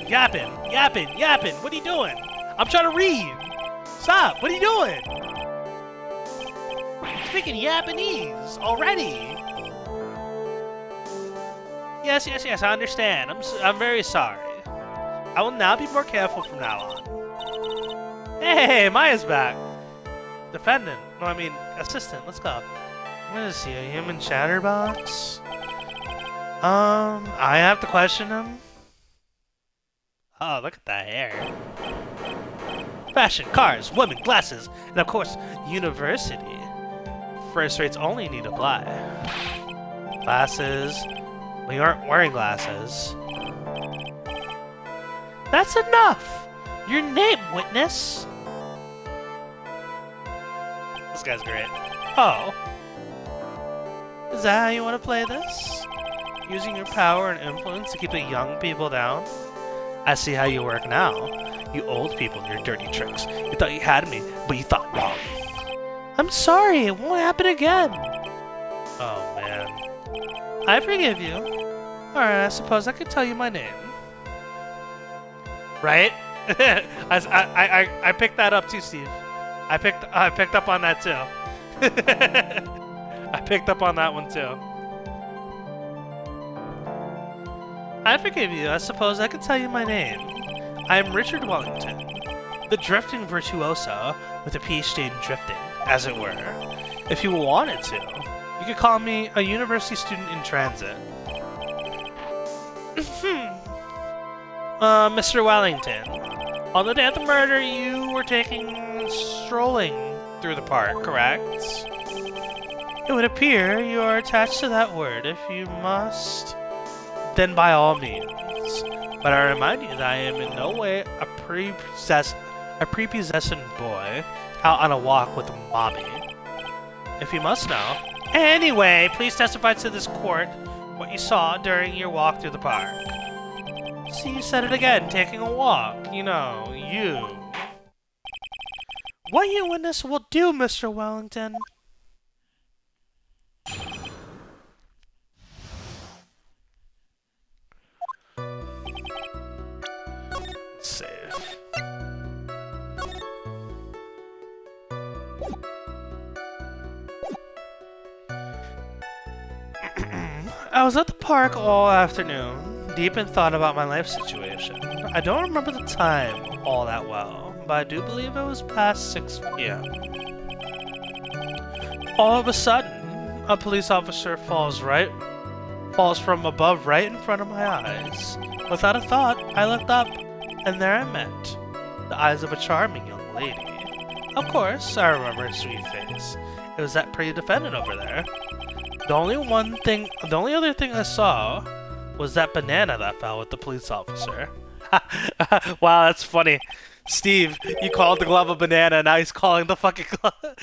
Yapping. What are you doing? I'm trying to read. Stop. What are you doing? Speaking Japanese already. Yes, I understand. I'm very sorry. I will now be more careful from now on. Hey, Maya's back. Defendant. No, I mean, assistant. Let's go. What is he, a human chatterbox? I have to question him. Oh, look at that hair. Fashion, cars, women, glasses, and of course, university. First rates only need apply. Glasses. Well, you aren't wearing glasses. That's enough! Your name, witness! This guy's great. Oh. Is that how you want to play this? Using your power and influence to keep the young people down? I see how you work now. You old people and your dirty tricks. You thought you had me, but you thought wrong. I'm sorry, it won't happen again. Oh, man. I forgive you. Alright, I suppose I could tell you my name. Right? I picked that up too, Steve. I picked up on that too. I picked up on that one too. I forgive you. I suppose I could tell you my name. I am Richard Wellington, the drifting virtuoso with a PhD in drifting, as it were. If you wanted to, you could call me a university student in transit. Mr. Wellington, on the day of the murder, you were strolling through the park, correct? It would appear you are attached to that word. If you must, then by all means. But I remind you that I am in no way a prepossessed boy out on a walk with mommy. If you must know. Anyway, please testify to this court what you saw during your walk through the park. See, you said it again, taking a walk. You know, you. What you witness will do, Mr. Wellington. Let's save. I was at the park all afternoon, deep in thought about my life situation. I don't remember the time all that well, but I do believe it was past 6 p.m. All of a sudden, a police officer falls from above right in front of my eyes. Without a thought, I looked up, and there I met the eyes of a charming young lady. Of course, I remember her sweet face. It was that pretty defendant over there. The only other thing I saw was that banana that fell with the police officer. Wow, that's funny. Steve, you called the glove a banana, now he's calling the fucking glove.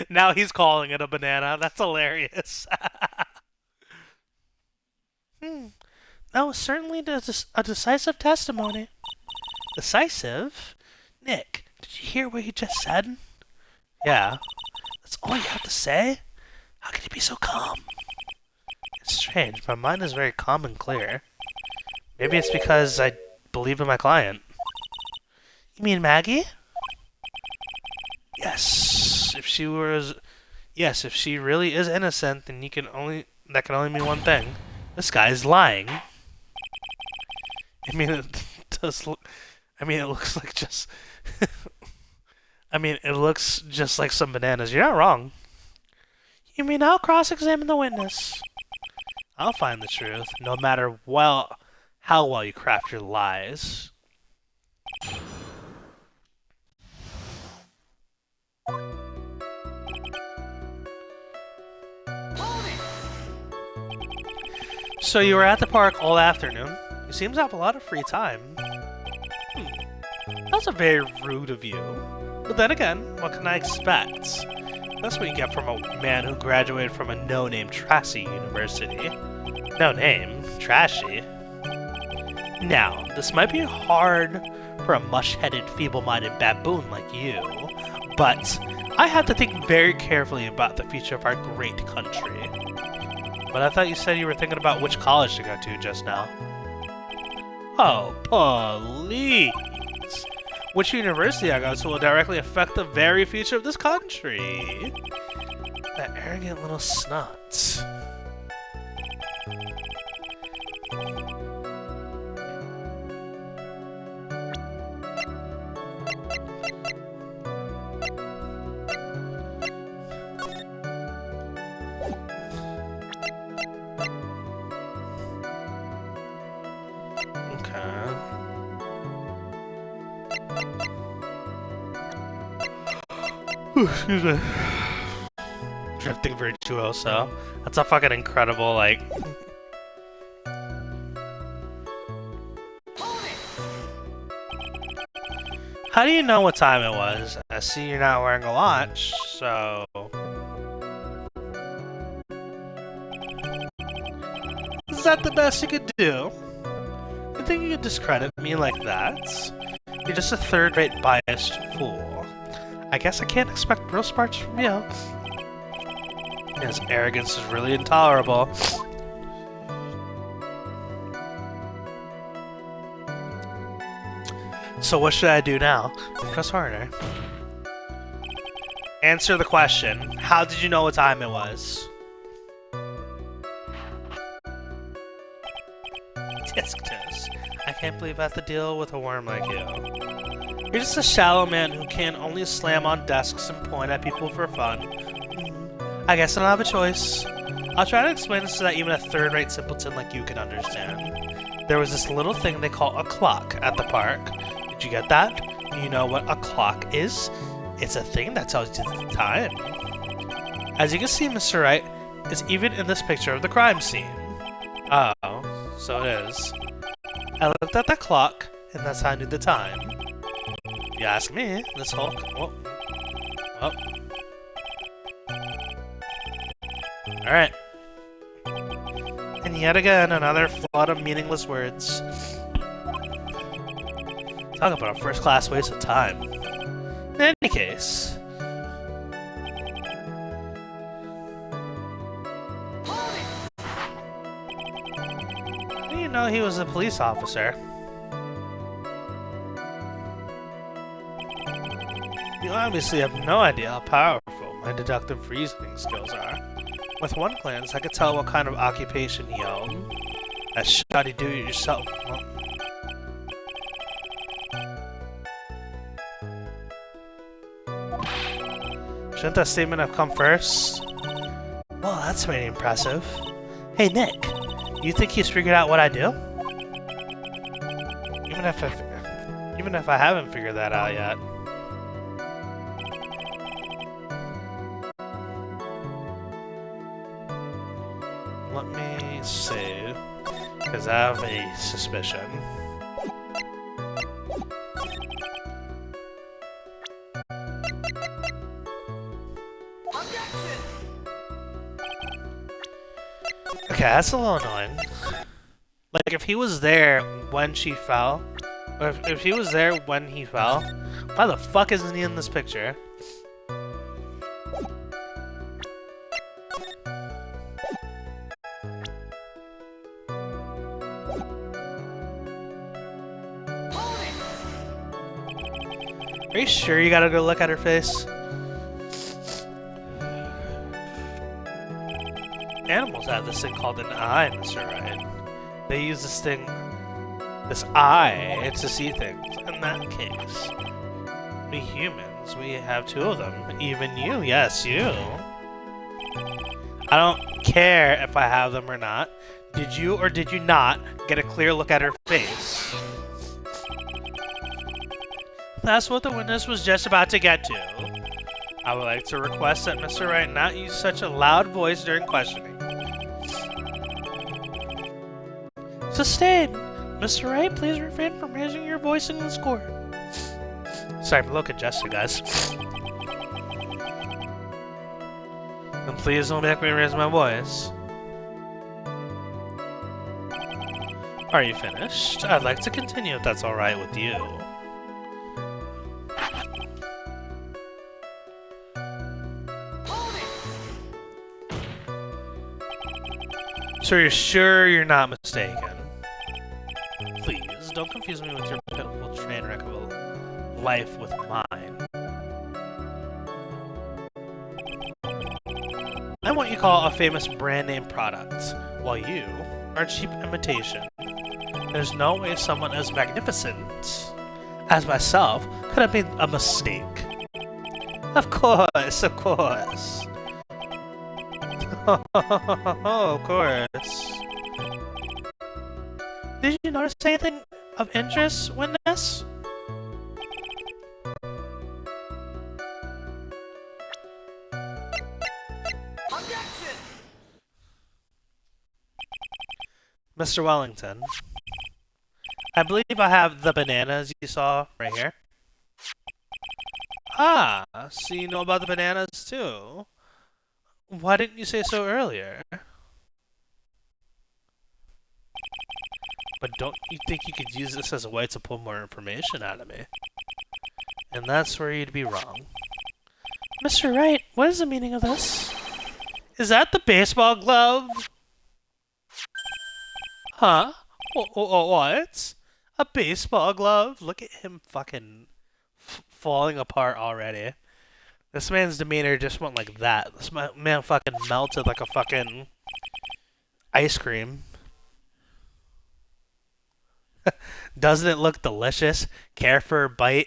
Now he's calling it a banana. That's hilarious. That was certainly a decisive testimony. Decisive? Nick, did you hear what he just said? Yeah. That's all you have to say? How can you be so calm? It's strange. My mind is very calm and clear. Maybe it's because I believe in my client. You mean Maggie? Yes. If she really is innocent, then that can only mean one thing. This guy is lying. I mean, it does look. I mean, it looks like just. It looks just like some bananas. You're not wrong. You mean I'll cross-examine the witness? I'll find the truth, no matter how well you craft your lies. So you were at the park all afternoon. You seem to have a lot of free time. That's a very rude of you. But then again, what can I expect? That's what you get from a man who graduated from a no-name trashy university. No name, trashy. Now, this might be hard for a mush-headed, feeble-minded baboon like you, but I have to think very carefully about the future of our great country. But I thought you said you were thinking about which college to go to just now. Oh, please! Which university I go to will directly affect the very future of this country. That arrogant little snot. Excuse me. Drifting virtuoso. That's a fucking incredible, like... How do you know what time it was? I see you're not wearing a watch, so... Is that the best you could do? You think you could discredit me like that? You're just a third-rate biased fool. I guess I can't expect real smarts from you. His arrogance is really intolerable. So what should I do now? Press harder. Answer the question. How did you know what time it was? Tisk tisk. I can't believe I have to deal with a worm like you. You're just a shallow man who can only slam on desks and point at people for fun. I guess I don't have a choice. I'll try to explain this so that even a third-rate simpleton like you can understand. There was this little thing they call a clock at the park. Did you get that? You know what a clock is? It's a thing that tells you the time. As you can see, Mr. Wright, it's even in this picture of the crime scene. Oh, so it is. I looked at the clock, and that's how I knew the time. You ask me, this whole... Oh. Oh. Alright. And yet again, another flood of meaningless words. Talk about a first-class waste of time. In any case... How do you know he was a police officer? You obviously have no idea how powerful my deductive reasoning skills are. With one glance, I could tell what kind of occupation he owned. That shoddy do-it-yourself. Shouldn't that statement have come first? Well, that's pretty impressive. Hey, Nick, you think he's figured out what I do? Even if I haven't figured that out yet. Let me see, because I have a suspicion. Okay, that's a little annoying. Like, if he was there when she fell, or if he was there when he fell, why the fuck isn't he in this picture? Are you sure you gotta go look at her face? Animals have this thing called an eye, Mr. Wright. They use this eye, to see things. In that case, we humans, we have two of them. Even you, yes, you. I don't care if I have them or not. Did you or did you not get a clear look at her face? That's what the witness was just about to get to. I would like to request that Mr. Wright not use such a loud voice during questioning. Sustained. Mr. Wright, please refrain from raising your voice in this court. Sorry, I'm a little congested, guys. And please don't make me raise my voice. Are you finished? I'd like to continue if that's alright with you. So you're sure you're not mistaken? Please, don't confuse me with your pitiful train wreck of a life with mine. I'm what you call a famous brand name product, while you are a cheap imitation. There's no way someone as magnificent as myself could have made a mistake. Of course, of course. Oh, of course. Did you notice anything of interest, witness? Objection! Mr. Wellington, I believe I have the bananas you saw right here. Ah, so you know about the bananas too. Why didn't you say so earlier? But don't you think you could use this as a way to pull more information out of me? And that's where you'd be wrong. Mr. Wright, what is the meaning of this? Is that the baseball glove? Huh? What? A baseball glove? Look at him fucking falling apart already. This man's demeanor just went like that. This man fucking melted like a fucking ice cream. Doesn't it look delicious? Care for a bite?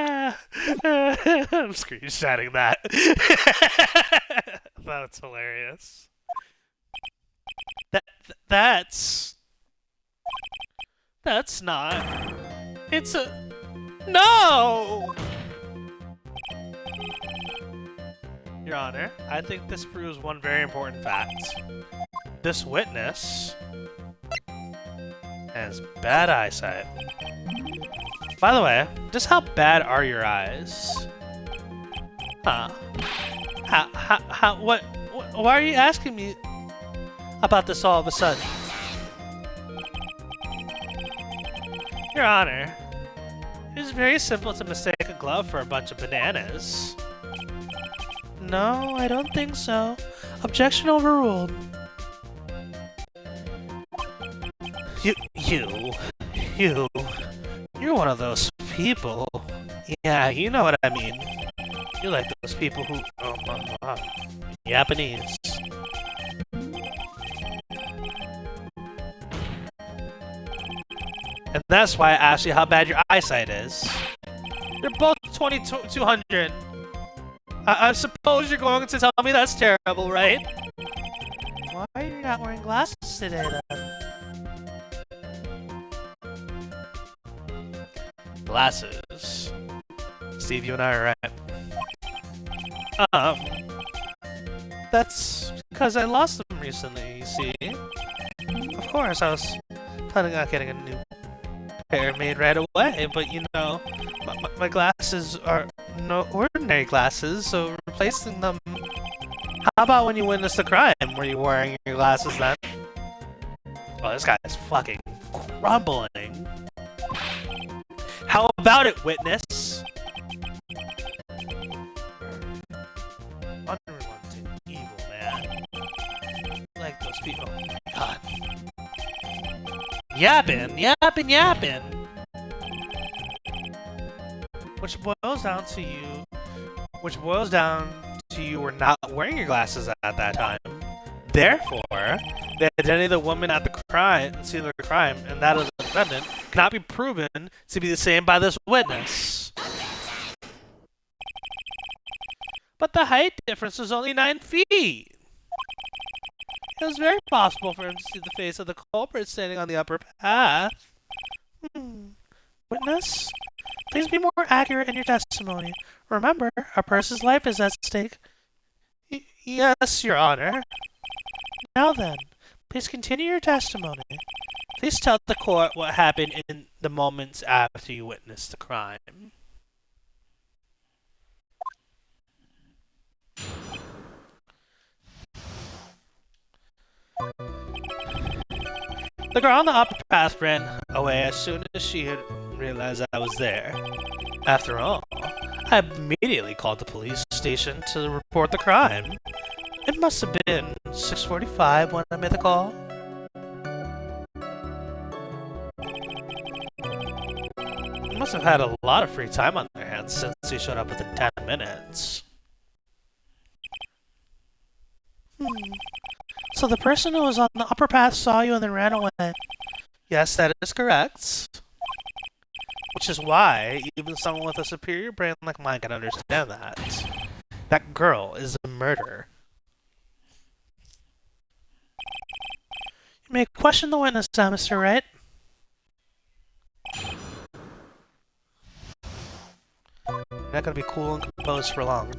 I'm screenshotting that. That's hilarious. That's not. It's a... No! Your Honor, I think this proves one very important fact. This witness has bad eyesight. By the way, just how bad are your eyes? Huh? What? Why are you asking me about this all of a sudden? Your Honor, it's very simple to mistake a glove for a bunch of bananas. No, I don't think so. Objection overruled. You're one of those people. Yeah, you know what I mean. You're like those people who... Japanese. And that's why I asked you how bad your eyesight is. You're both 2200. I suppose you're going to tell me that's terrible, right? Why are you not wearing glasses today, then? Glasses. Steve, you and I are right. That's because I lost them recently, you see. Of course, I was planning on getting a new pair made right away, but you know, my glasses are no ordinary glasses, so replacing them... How about when you witnessed the crime? Were you wearing your glasses then? Oh, this guy is fucking crumbling. How about it, witness? Unrelenting evil, man. Like those people. Oh my god. Yapping. Which boils down to you were not wearing your glasses at that time. Therefore, the identity of the woman at the scene of the crime and that of the defendant cannot be proven to be the same by this witness. But the height difference was only 9 feet. It was very possible for him to see the face of the culprit standing on the upper path. Witness, please be more accurate in your testimony. Remember, a person's life is at stake. Yes, Your Honor. Now then, please continue your testimony. Please tell the court what happened in the moments after you witnessed the crime. The girl on the upper path ran away as soon as she had realized I was there. After all, I immediately called the police station to report the crime. It must have been 6:45 when I made the call. They must have had a lot of free time on their hands since he showed up within 10 minutes. So the person who was on the upper path saw you and then ran away. Yes, that is correct. Which is why even someone with a superior brain like mine can understand that. That girl is a murderer. You may question the witness now, Mr. Wright. You're not gonna be cool and composed for long.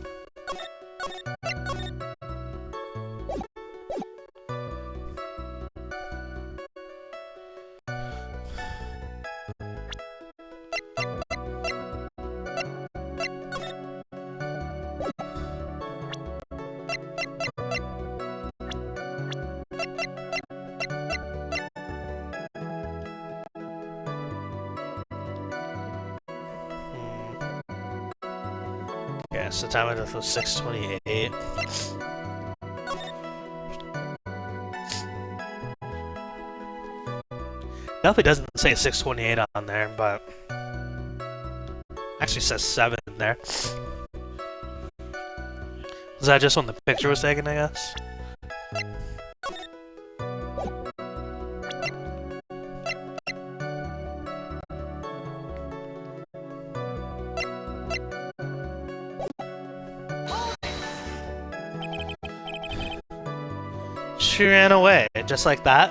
Okay, so time of death was 6:28. Definitely doesn't say 6:28 on there, but actually says 7 there. Is that just when the picture was taken, I guess? She ran away, just like that?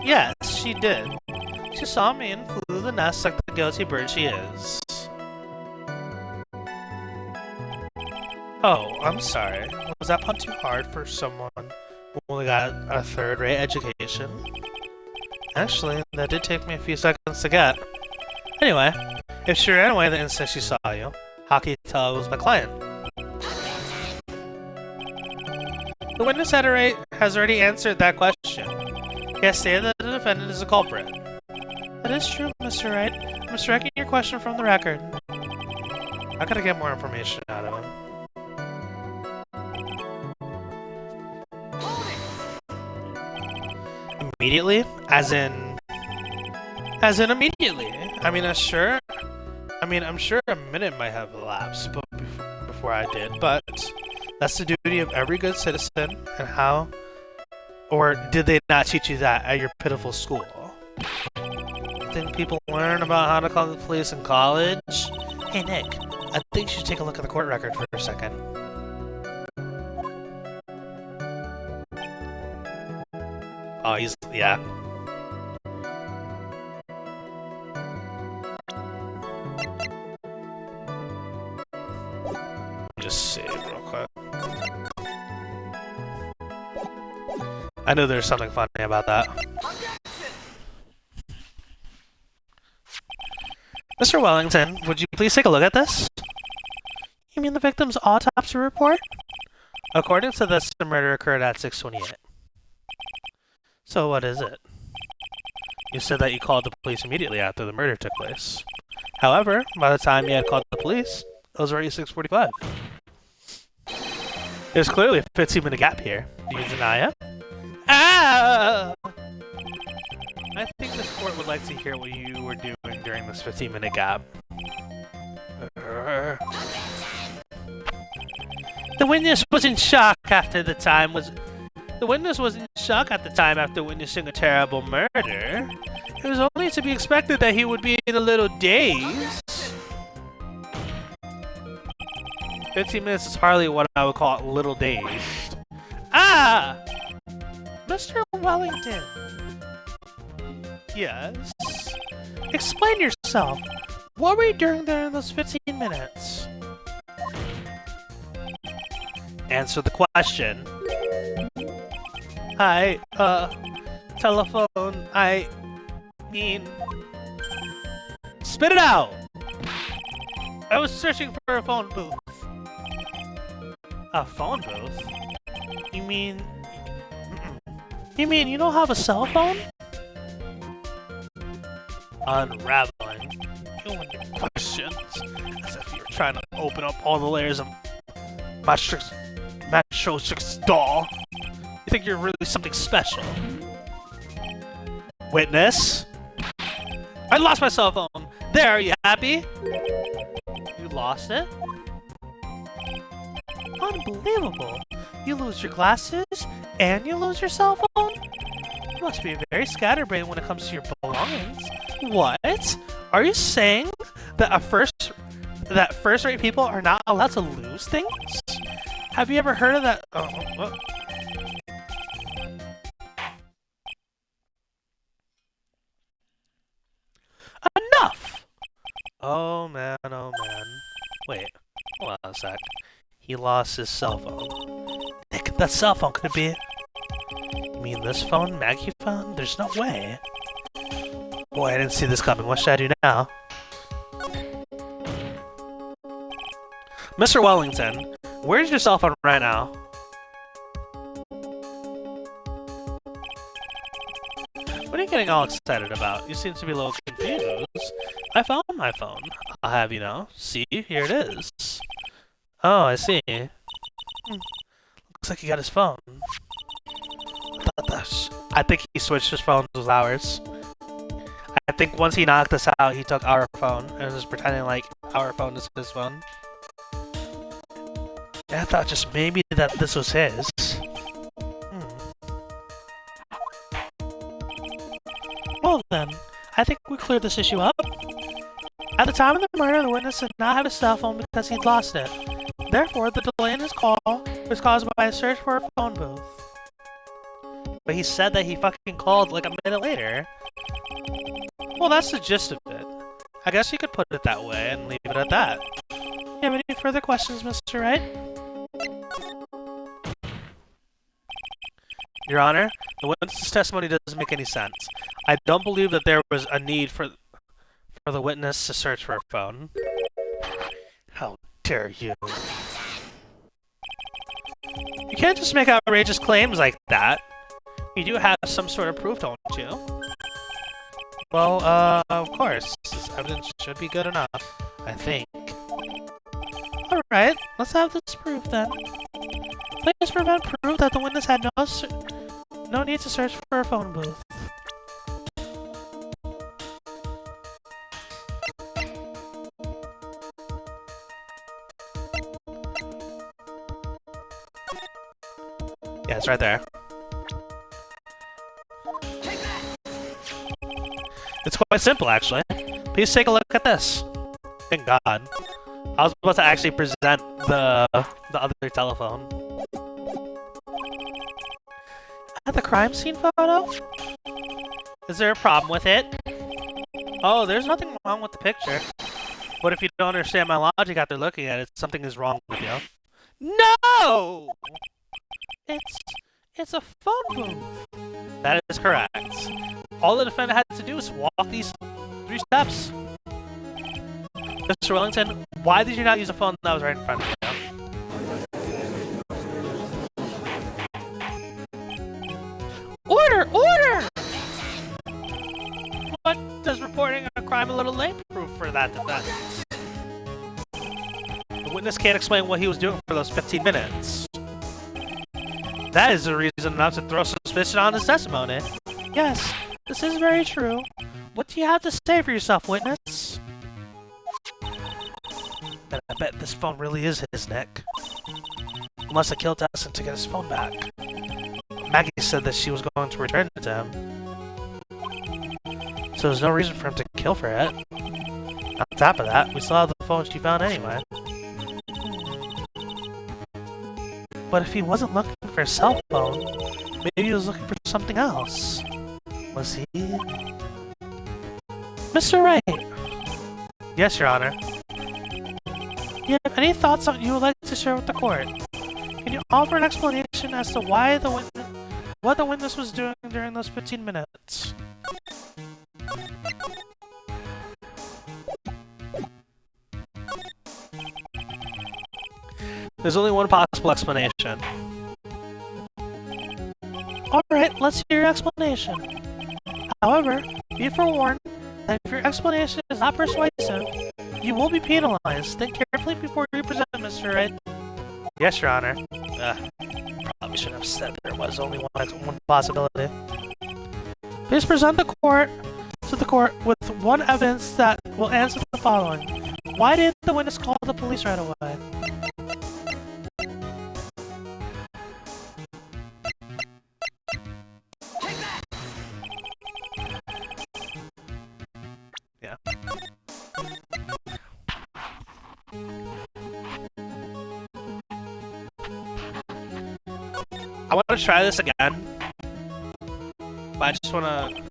Yes, she did. She saw me and flew the nest like the guilty bird she is. Oh, I'm sorry. Was that pun too hard for someone who only got a third-rate education? Actually, that did take me a few seconds to get. Anyway, if she ran away the instant she saw you, how can you tell it was my client? The witness has already answered that question. He has stated that the defendant is a culprit. That is true, Mr. Wright. I'm striking your question from the record. I gotta get more information out of him. Immediately? As in immediately. I'm sure a minute might have elapsed before I did, but that's the duty of every good citizen, and how? Or did they not teach you that at your pitiful school? Think people learn about how to call the police in college? Hey Nick, I think you should take a look at the court record for a second. Oh, yeah. Just save real quick. I knew there was something funny about that. Mr. Wellington, would you please take a look at this? You mean the victim's autopsy report? According to this, the murder occurred at 6:28. So what is it? You said that you called the police immediately after the murder took place. However, by the time you had called the police, it was already 6:45. There's clearly a 15-minute gap here. Do you deny it? Ah! I think this court would like to hear what you were doing during this 15-minute gap. The witness was in shock after the time was... The witness was in shock at the time after witnessing a terrible murder. It was only to be expected that he would be in a little daze. 15 minutes is hardly what I would call a little dazed. Ah! Mr. Wellington. Yes? Explain yourself. What were you doing during those 15 minutes? Answer the question. Telephone, I mean... Spit it out! I was searching for a phone booth. A phone booth? You mean... You mean you don't have a cell phone? Unraveling. You and your questions. As if you're trying to open up all the layers of Matro's doll. You think you're really something special? Witness? I lost my cell phone! There, are you happy? You lost it? Unbelievable! You lose your glasses, and you lose your cell phone? You must be very scatterbrained when it comes to your belongings. What? Are you saying that first-rate people are not allowed to lose things? Have you ever heard of that? Oh, what? Enough! Oh man, oh man. Wait, hold on a sec. He lost his cell phone. Nick, that cell phone could be... You mean this phone? Maggie phone? There's no way. Boy, I didn't see this coming. What should I do now? Mr. Wellington, where's your cell phone right now? What are you getting all excited about? You seem to be a little confused. I found my phone. I'll have you know. See, here it is. Oh, I see. Looks like he got his phone. I think he switched his phone with ours. I think once he knocked us out, he took our phone and was pretending like our phone is his phone. And I thought just maybe that this was his. Well then, I think we cleared this issue up. At the time of the murder, the witness did not have his cell phone because he'd lost it. Therefore, the delay in his call was caused by a search for a phone booth. But he said that he fucking called like a minute later. Well, that's the gist of it. I guess you could put it that way and leave it at that. You have any further questions, Mr. Wright? Your Honor, the witness's testimony doesn't make any sense. I don't believe that there was a need for the witness to search for a phone. How dare you? You can't just make outrageous claims like that. You do have some sort of proof, don't you? Well, of course. This evidence should be good enough, I think. Alright, let's have this proof then. Please prevent proof that the witness had no need to search for a phone booth. Yeah, it's right there. It's quite simple, actually. Please take a look at this. Thank God. I was about to actually present the other telephone. At the crime scene photo? Is there a problem with it? Oh, there's nothing wrong with the picture. But if you don't understand my logic after looking at it, something is wrong with you. No! It's a phone booth. That is correct. All the defendant had to do was walk these 3 steps. Mr. Wellington, why did you not use a phone that was right in front of you? Order! Order! What does reporting a crime a little late proof for that defense? The witness can't explain what he was doing for those 15 minutes. That is the reason not to throw suspicion on his testimony. Yes, this is very true. What do you have to say for yourself, witness? But I bet this phone really is his, Nick. He must have killed Dustin to get his phone back. Maggie said that she was going to return it to him. So there's no reason for him to kill for it. On top of that, we still have the phone she found anyway. But if he wasn't looking for a cell phone, maybe he was looking for something else. Was he? Mr. Wright! Yes, Your Honor. You have any thoughts that you would like to share with the court? Can you offer an explanation as to why the what the witness was doing during those 15 minutes. There's only one possible explanation. Alright, let's hear your explanation. However, be forewarned that if your explanation is not persuasive, you will be penalized. Think carefully before you present, Mr. Wright. Yes, Your Honor. Probably shouldn't have said there was only one possibility. Please present the court with one evidence that will answer the following. Why didn't the witness call the police right away? Yeah. I want to try this again, but I just want to...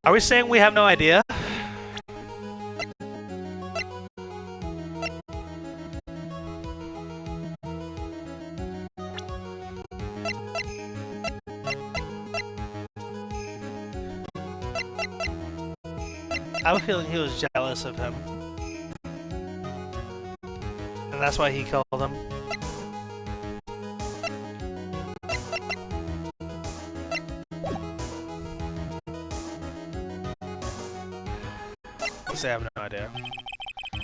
Are we saying we have no idea? I have a feeling he was jealous of him. And that's why he killed him. I have no idea.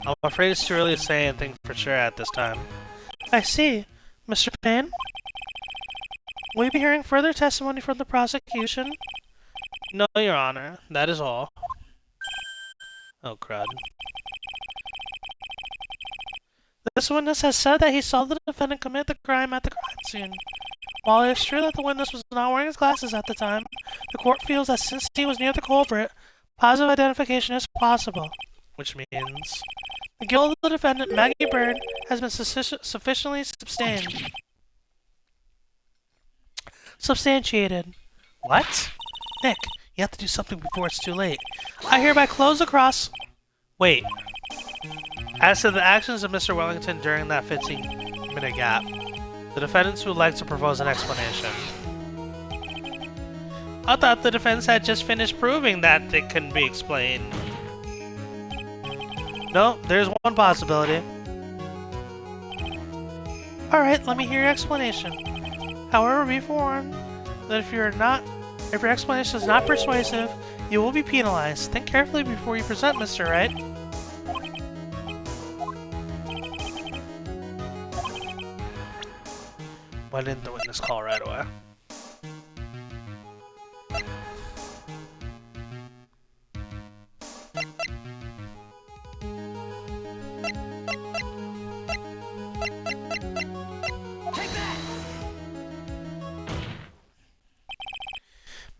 I'm afraid it's too early to say anything for sure at this time. I see. Mr. Payne? Will you be hearing further testimony from the prosecution? No, Your Honor. That is all. Oh, crud. This witness has said that he saw the defendant commit the crime at the crime scene. While it is true that the witness was not wearing his glasses at the time, the court feels that since he was near the culprit, positive identification is possible, which means the guilt of the defendant, Maggie Bird, has been sufficiently substantiated. What? Nick, you have to do something before it's too late. I hereby close the cross... Wait. As to the actions of Mr. Wellington during that 15-minute gap, the defendants would like to propose an explanation. I thought the defense had just finished proving that it couldn't be explained. No, there's one possibility. Alright, let me hear your explanation. However, be forewarned that if your explanation is not persuasive, you will be penalized. Think carefully before you present, Mr. Wright. Why didn't the witness call right away?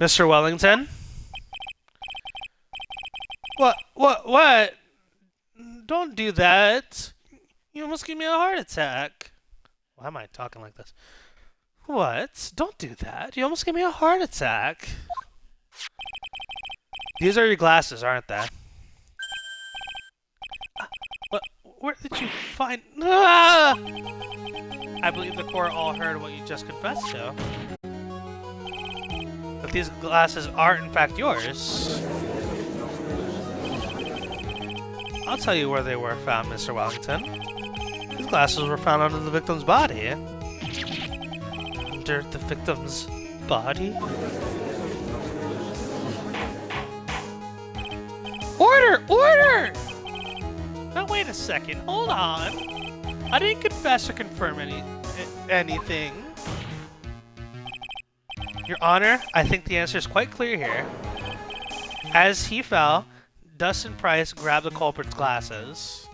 Mr. Wellington? What? Don't do that. You almost gave me a heart attack. Why am I talking like this? What? Don't do that. You almost gave me a heart attack. These are your glasses, aren't they? Where did you find... Ah! I believe the court all heard what you just confessed to. But these glasses are in fact yours. I'll tell you where they were found, Mr. Wellington. These glasses were found under the victim's body. Under the victim's body? Order! Order! Now wait a second, hold on. I didn't confess or confirm anything. Your Honor, I think the answer is quite clear here. As he fell, Dustin Price grabbed the culprit's glasses.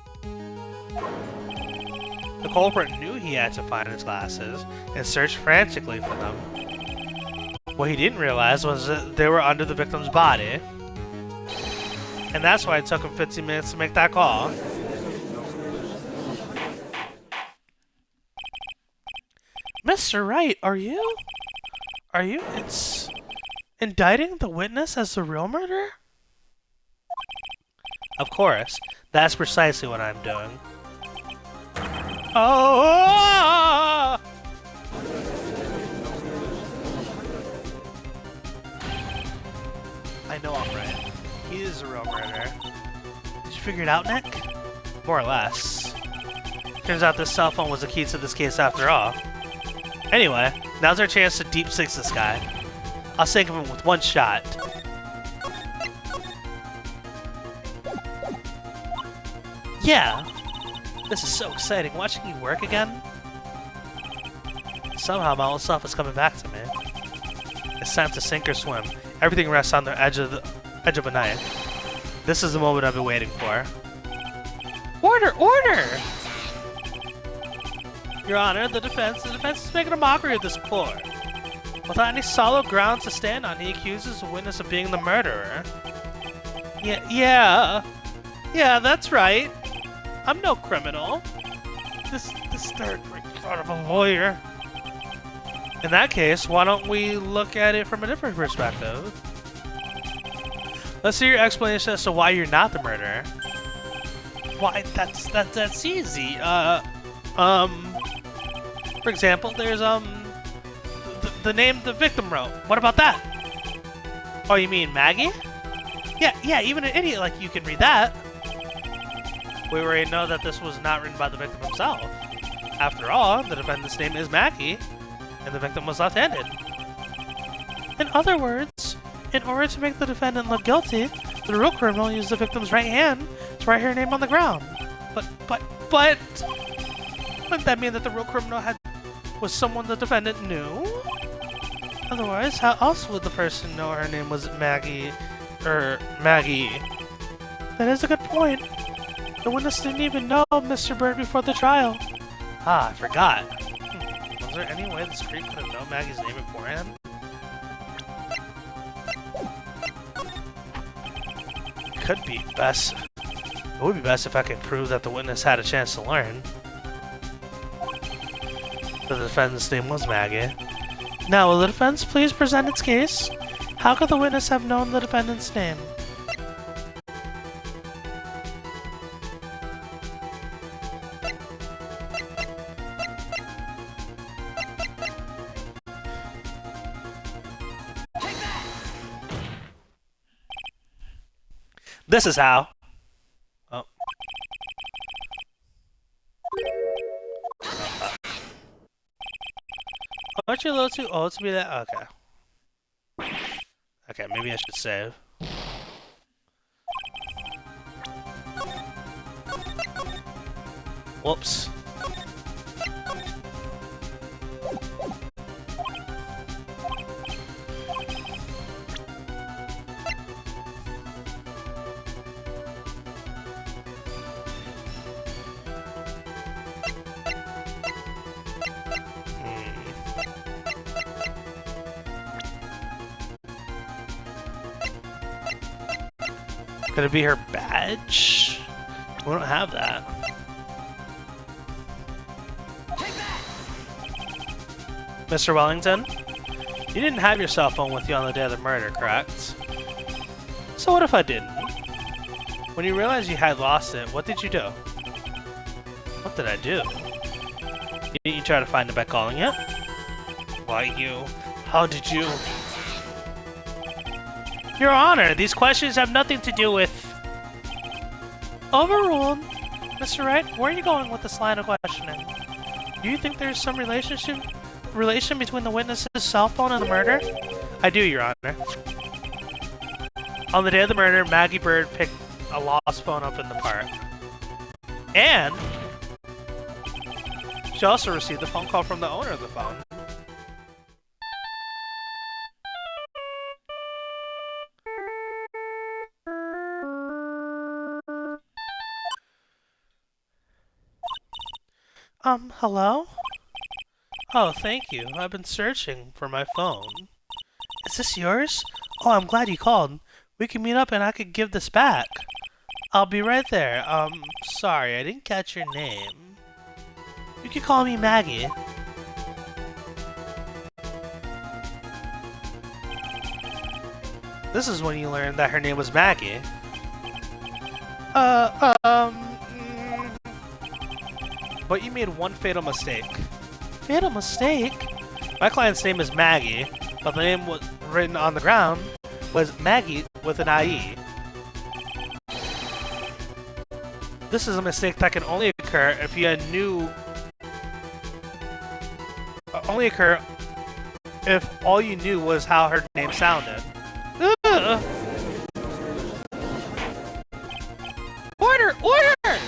The culprit knew he had to find his glasses and searched frantically for them. What he didn't realize was that they were under the victim's body. And that's why it took him 15 minutes to make that call. Mr. Wright, are you indicting the witness as the real murderer? Of course. That's precisely what I'm doing. Oh! I know I'm right. He is the real murderer. Did you figure it out, Nick? More or less. Turns out this cell phone was the key to this case after all. Anyway, now's our chance to deep six this guy. I'll sink him with one shot. Yeah! This is so exciting, watching you work again. Somehow my old self is coming back to me. It's time to sink or swim. Everything rests on the edge of a knife. This is the moment I've been waiting for. Order! Order! Your Honor, the defense is making a mockery of this court. Without any solid grounds to stand on, he accuses the witness of being the murderer. Yeah, that's right. I'm no criminal. This third right in front of a lawyer. In that case, why don't we look at it from a different perspective? Let's hear your explanation as to why you're not the murderer. Why? That's easy. For example, there's the name the victim wrote. What about that? Oh, you mean Maggie? Yeah, even an idiot like you can read that. We already know that this was not written by the victim himself. After all, the defendant's name is Maggie, and the victim was left-handed. In other words, in order to make the defendant look guilty, the real criminal used the victim's right hand to write her name on the ground. But wouldn't that mean that the real criminal was someone the defendant knew? Otherwise, how else would the person know her name was Maggie? That is a good point. The witness didn't even know Mr. Bird before the trial. Ah, I forgot. Was there any way this creep could have known Maggie's name beforehand? Could be best. It would be best if I could prove that the witness had a chance to learn. The defendant's name was Maggie. Now, will the defense please present its case? How could the witness have known the defendant's name? This is how. Oh. Aren't you a little too old to be that? Okay. Okay, maybe I should save. Whoops. Could it be her badge? We don't have that. Mr. Wellington, you didn't have your cell phone with you on the day of the murder, correct? So what if I didn't? When you realized you had lost it, what did you do? What did I do? Didn't you try to find it by calling it? Why you? How did you? Your Honor, these questions have nothing to do with... Overruled. Mr. Wright, where are you going with this line of questioning? Do you think there's some relation between the witness's cell phone and the murder? I do, Your Honor. On the day of the murder, Maggie Bird picked a lost phone up in the park. And she also received a phone call from the owner of the phone. Hello? Oh, thank you. I've been searching for my phone. Is this yours? Oh, I'm glad you called. We can meet up and I could give this back. I'll be right there. Sorry, I didn't catch your name. You can call me Maggie. This is when you learned that her name was Maggie. But you made one fatal mistake. Fatal mistake? My client's name is Maggie, but the name was written on the ground was Maggie with an IE. This is a mistake that can only occur if you knew. Only occur if all you knew was how her name sounded. Ugh. Order! Order!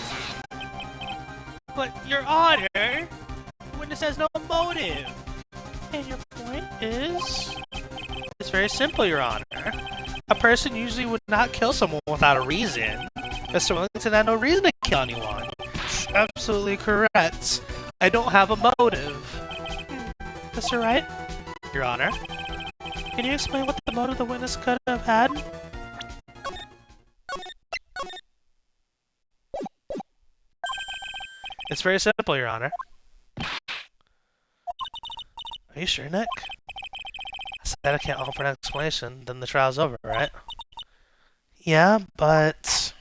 But, Your Honor, the witness has no motive. And your point is? It's very simple, Your Honor. A person usually would not kill someone without a reason. Mr. Wellington had no reason to kill anyone. Absolutely correct. I don't have a motive. Mr. Wright? Your Honor? Can you explain what the motive the witness could have had? It's very simple, Your Honor. Are you sure, Nick? I said I can't offer an explanation, then the trial's over, right? Yeah, but...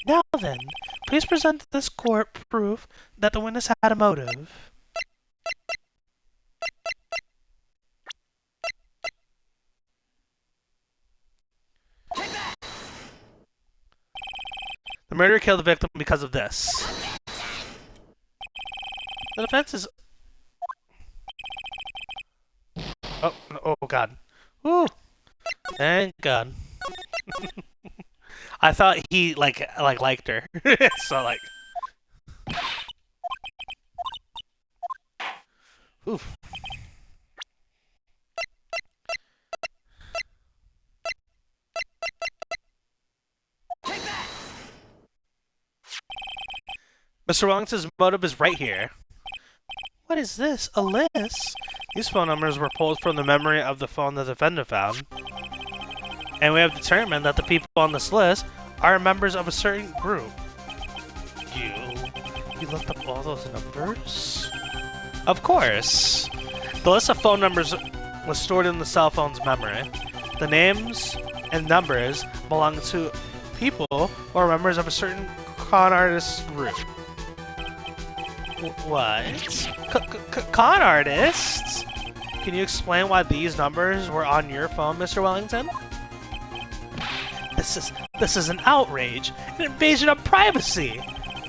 Now then, please present to this court proof that the witness had a motive. The murderer killed the victim because of this. The defense is... Oh, oh God. Woo! Thank God. I thought he, liked her. So, Oof. Mr. Wellington's motive is right here. What is this? A list? These phone numbers were pulled from the memory of the phone the defendant found. And we have determined that the people on this list are members of a certain group. You looked up all those numbers? Of course! The list of phone numbers was stored in the cell phone's memory. The names and numbers belong to people who are members of a certain con artist group. What? Con artists? Can you explain why these numbers were on your phone, Mr. Wellington? This is an outrage, an invasion of privacy.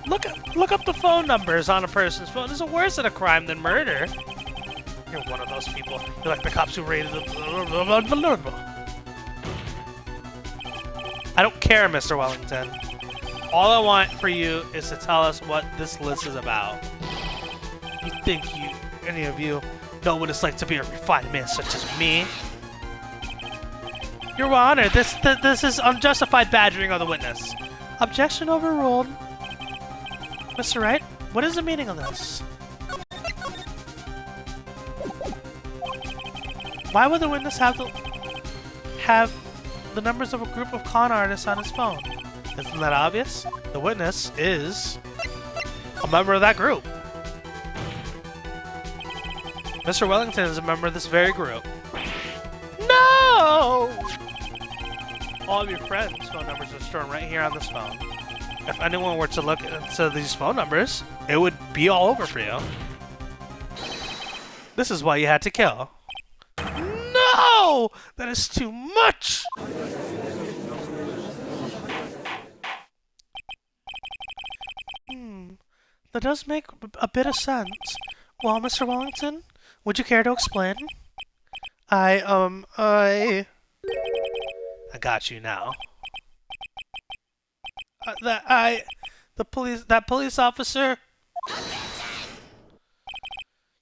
Look up the phone numbers on a person's phone. This is worse than a crime than murder. You're one of those people. You're like the cops who raided the... I don't care, Mr. Wellington. All I want for you is to tell us what this list is about. You think any of you, know what it's like to be a refined man such as me? Your Honor, this is unjustified badgering of the witness. Objection overruled. Mr. Wright, what is the meaning of this? Why would the witness have the numbers of a group of con artists on his phone? Isn't that obvious? The witness is a member of that group. Mr. Wellington is a member of this very group. No! All of your friends' phone numbers are stored right here on this phone. If anyone were to look into these phone numbers, it would be all over for you. This is why you had to kill. No! That is too much! That does make a bit of sense. Well, Mr. Wellington, would you care to explain? I got you now. That police officer.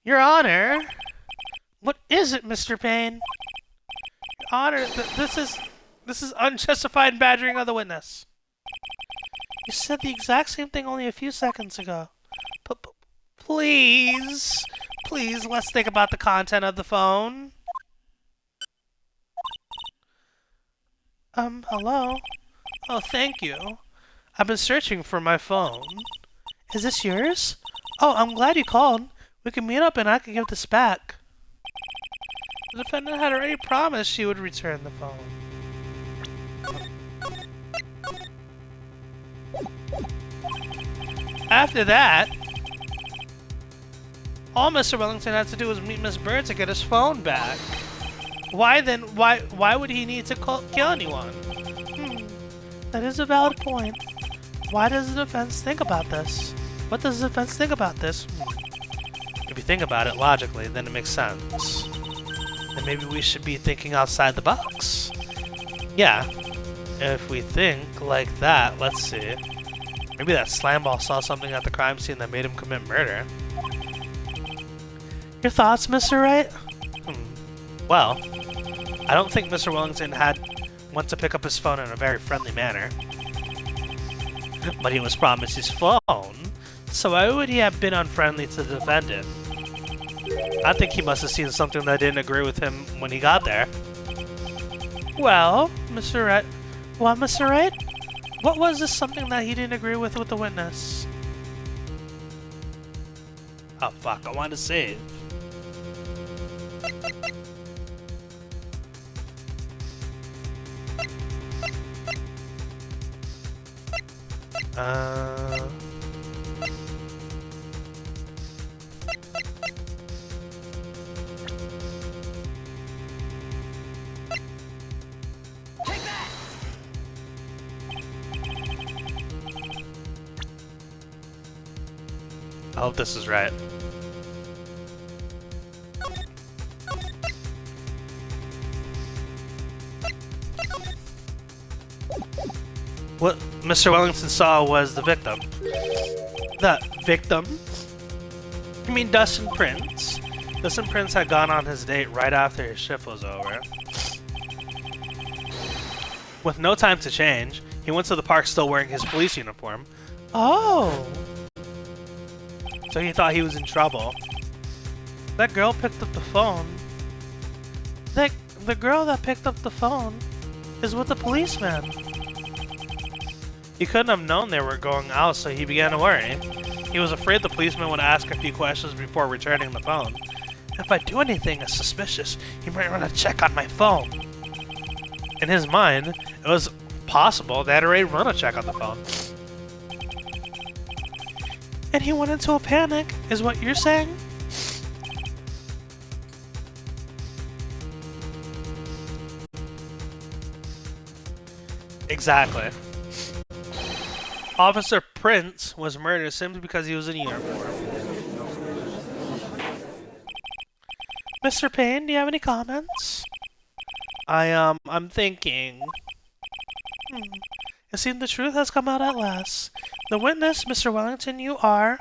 Your Honor, what is it, Mr. Payne? Your Honor, this is unjustified badgering of the witness. You said the exact same thing only a few seconds ago. Please, let's think about the content of the phone. Hello? Oh, thank you. I've been searching for my phone. Is this yours? Oh, I'm glad you called. We can meet up and I can give this back. The defendant had already promised she would return the phone. After that, all Mr. Wellington had to do was meet Miss Bird to get his phone back. Why then? Why would he need to kill anyone? That is a valid point. Why does the defense think about this? What does the defense think about this? If you think about it logically, then it makes sense. Then maybe we should be thinking outside the box. Yeah. If we think like that, let's see. Maybe that slime ball saw something at the crime scene that made him commit murder. Your thoughts, Mr. Wright? Well, I don't think Mr. Wellington had went to pick up his phone in a very friendly manner. But he was promised his phone, so why would he have been unfriendly to the defendant? I think he must have seen something that didn't agree with him when he got there. Well, Mr. Wright... What, Mr. Wright? What was this something that he didn't agree with the witness? Oh fuck, I want to save. Take that! I hope this is right. What Mr. Wellington saw was the victim. The victim? You mean Dustin Prince? Dustin Prince had gone on his date right after his shift was over. With no time to change, he went to the park still wearing his police uniform. Oh! So he thought he was in trouble. That girl picked up the phone. The girl that picked up the phone is with the policeman. He couldn't have known they were going out, so he began to worry. He was afraid the policeman would ask a few questions before returning the phone. If I do anything suspicious, he might run a check on my phone. In his mind, it was possible they had already run a check on the phone. And he went into a panic, is what you're saying? Exactly. Officer Prince was murdered simply because he was in uniform. Mr. Payne, do you have any comments? I'm thinking... It seems the truth has come out at last. The witness, Mr. Wellington, you are...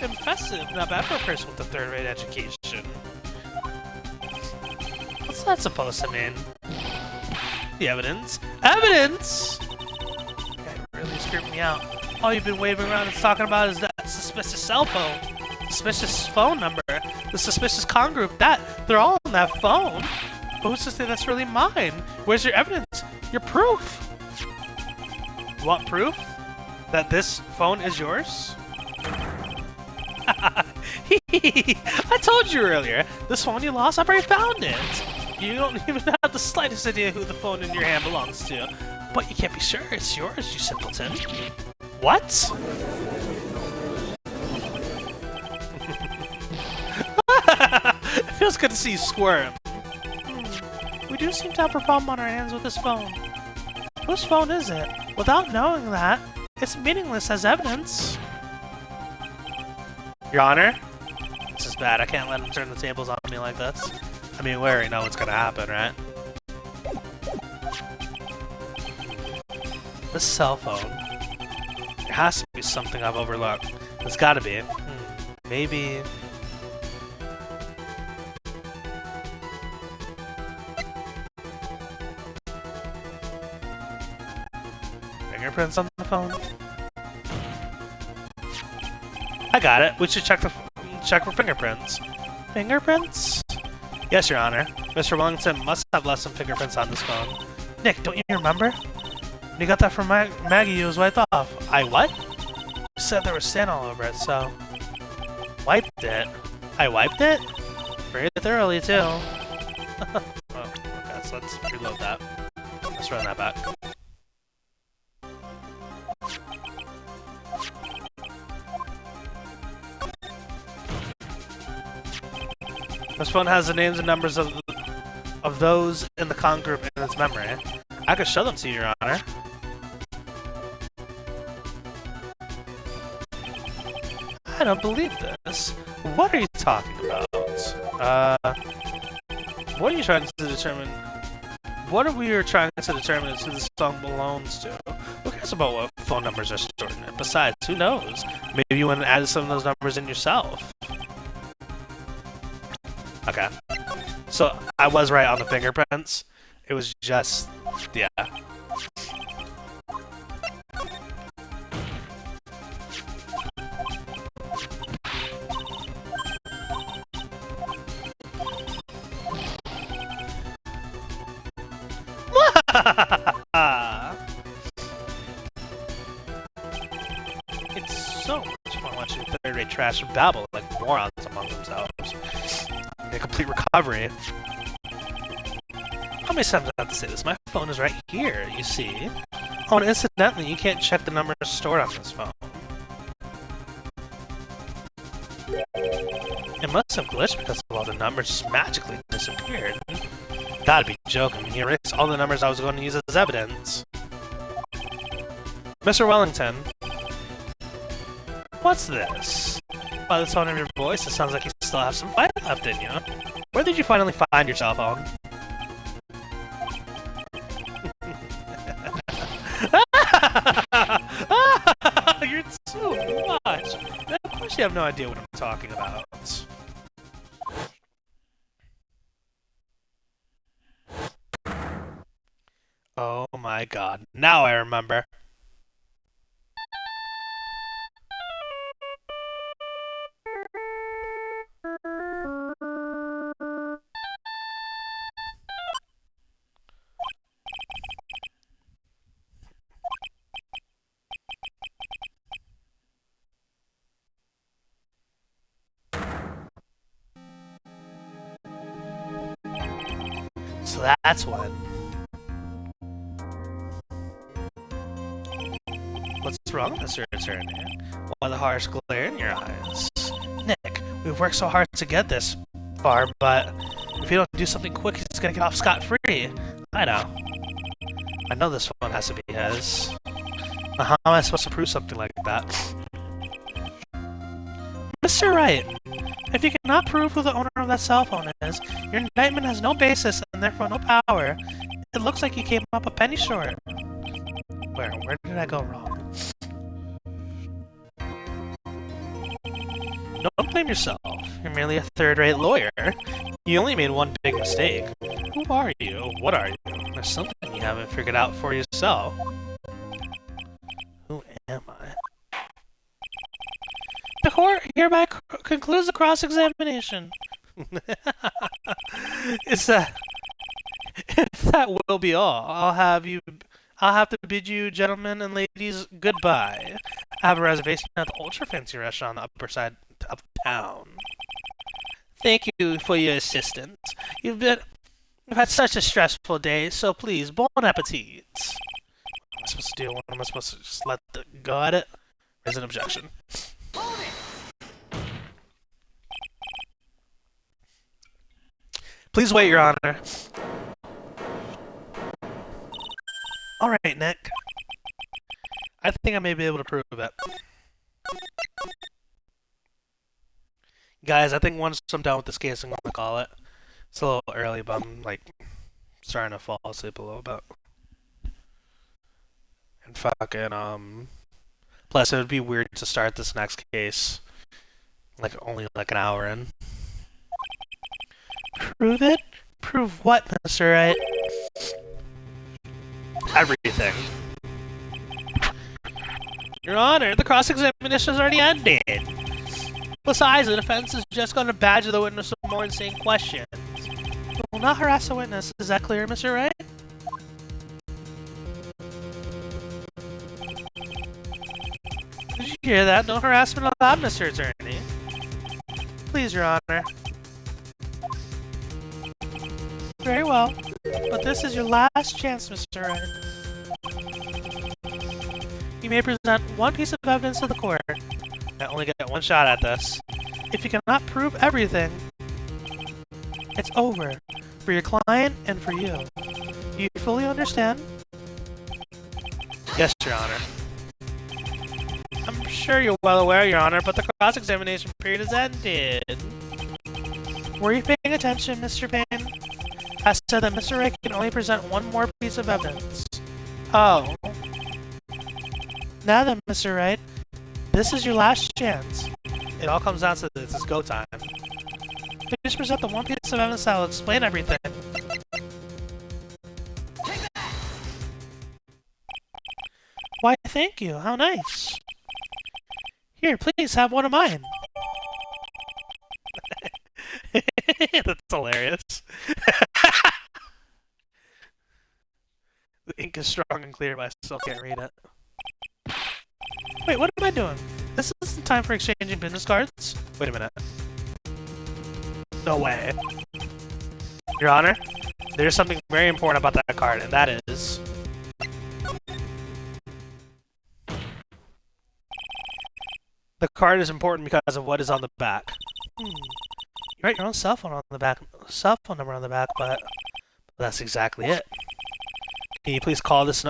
Impressive. Not bad for a person with a third-rate education. What's that supposed to mean? The evidence? Evidence?! That really screwed me out. All you've been waving around and talking about is that suspicious cell phone. Suspicious phone number. The suspicious con group. They're all on that phone. But who's to say that's really mine? Where's your evidence? Your proof? You want proof? That this phone is yours? I told you earlier, this phone you lost, I've already found it. You don't even have the slightest idea who the phone in your hand belongs to. But you can't be sure it's yours, you simpleton. What? It feels good to see you squirm. We do seem to have a problem on our hands with this phone. Whose phone is it? Without knowing that, it's meaningless as evidence. Your Honor? This is bad. I can't let him turn the tables on me like this. I mean, we already know what's gonna happen, right? This cell phone. There has to be something I've overlooked. There's gotta be. Maybe... Fingerprints on the phone? I got it. We should check for fingerprints. Fingerprints? Yes, Your Honor. Mr. Wellington must have left some fingerprints on this phone. Nick, don't you remember? When you got that from Maggie, it was wiped off. I what? You said there was sand all over it, so... Wiped it? I wiped it? Very thoroughly, too. Oh, okay, so let's reload that. Let's run that back. This phone has the names and numbers of those in the con group in its memory. I could show them to you, Your Honor. I don't believe this. What are you talking about? What are you trying to determine? What are we trying to determine is who the song belongs to? Who cares about what phone numbers are stored in it? Besides, who knows? Maybe you went and added some of those numbers in yourself. Okay. So, I was right on the fingerprints. It was just... yeah. It's so much fun watching third-rate trash babble like morons among themselves. A complete recovery. How many times do I have to say this? My phone is right here, you see. Oh, and incidentally, you can't check the numbers stored on this phone. It must have glitched because of all the numbers just magically disappeared. Gotta be joking. He erased all the numbers I was going to use as evidence. Mr. Wellington. What's this? By the tone of your voice, it sounds like you still have some fight left in you. Where did you finally find your cell phone? You're too much. Of course you have no idea what I'm talking about. Oh my god. Now I remember. So that's when. What's wrong, Mr. Attorney? Why the harsh glare in your eyes? Nick, we've worked so hard to get this far, but if you don't do something quick, he's gonna get off scot-free. I know this one has to be his. How am I supposed to prove something like that? Mr. Wright, if you cannot prove who the owner of that cell phone is, your indictment has no basis and therefore no power. It looks like you came up a penny short. Where did I go wrong? Don't blame yourself. You're merely a third-rate lawyer. You only made one big mistake. Who are you? What are you? There's something you haven't figured out for yourself. Who am I? The court hereby concludes the cross-examination. If that will be all, I'll have to bid you, gentlemen and ladies, goodbye. I have a reservation at the ultra-fancy restaurant on the upper side of town. Thank you for your assistance. You've had such a stressful day, so please, bon appetit. What am I supposed to do? What am I supposed to just let go at it? There's an objection. Please wait, Your Honor. Alright, Nick. I think I may be able to prove it. Guys, I think once I'm done with this case, I'm gonna call it. It's a little early, but I'm, like, starting to fall asleep a little bit. And fucking, plus it would be weird to start this next case, like, only, like, an hour in. Prove it? Prove what, Mr. Wright? Everything. Your Honor, the cross-examination has already ended. Besides, the defense is just going to badger the witness with more insane questions. We will not harass the witness. Is that clear, Mr. Wright? Did you hear that? No harassment allowed, Mr. Attorney. Please, Your Honor. Very well. But this is your last chance, Mr. Wright. You may present one piece of evidence to the court. I only get one shot at this. If you cannot prove everything, it's over. For your client and for you. Do you fully understand? Yes, Your Honor. I'm sure you're well aware, Your Honor, but the cross-examination period has ended. Were you paying attention, Mr. Payne? I said that Mr. Wright can only present one more piece of evidence. Oh. Now then, Mr. Wright, this is your last chance. It all comes down to this. It's go time. Please present the one piece of evidence that will explain everything. Why, thank you. How nice. Here, please have one of mine. That's hilarious. The ink is strong and clear, but I still can't read it. Wait, what am I doing? This isn't time for exchanging business cards? Wait a minute. No way. Your Honor, there's something very important about that card, and that is... the card is important because of what is on the back. You write your own cell phone on the back, cell phone number on the back, but that's exactly it. Can you please call this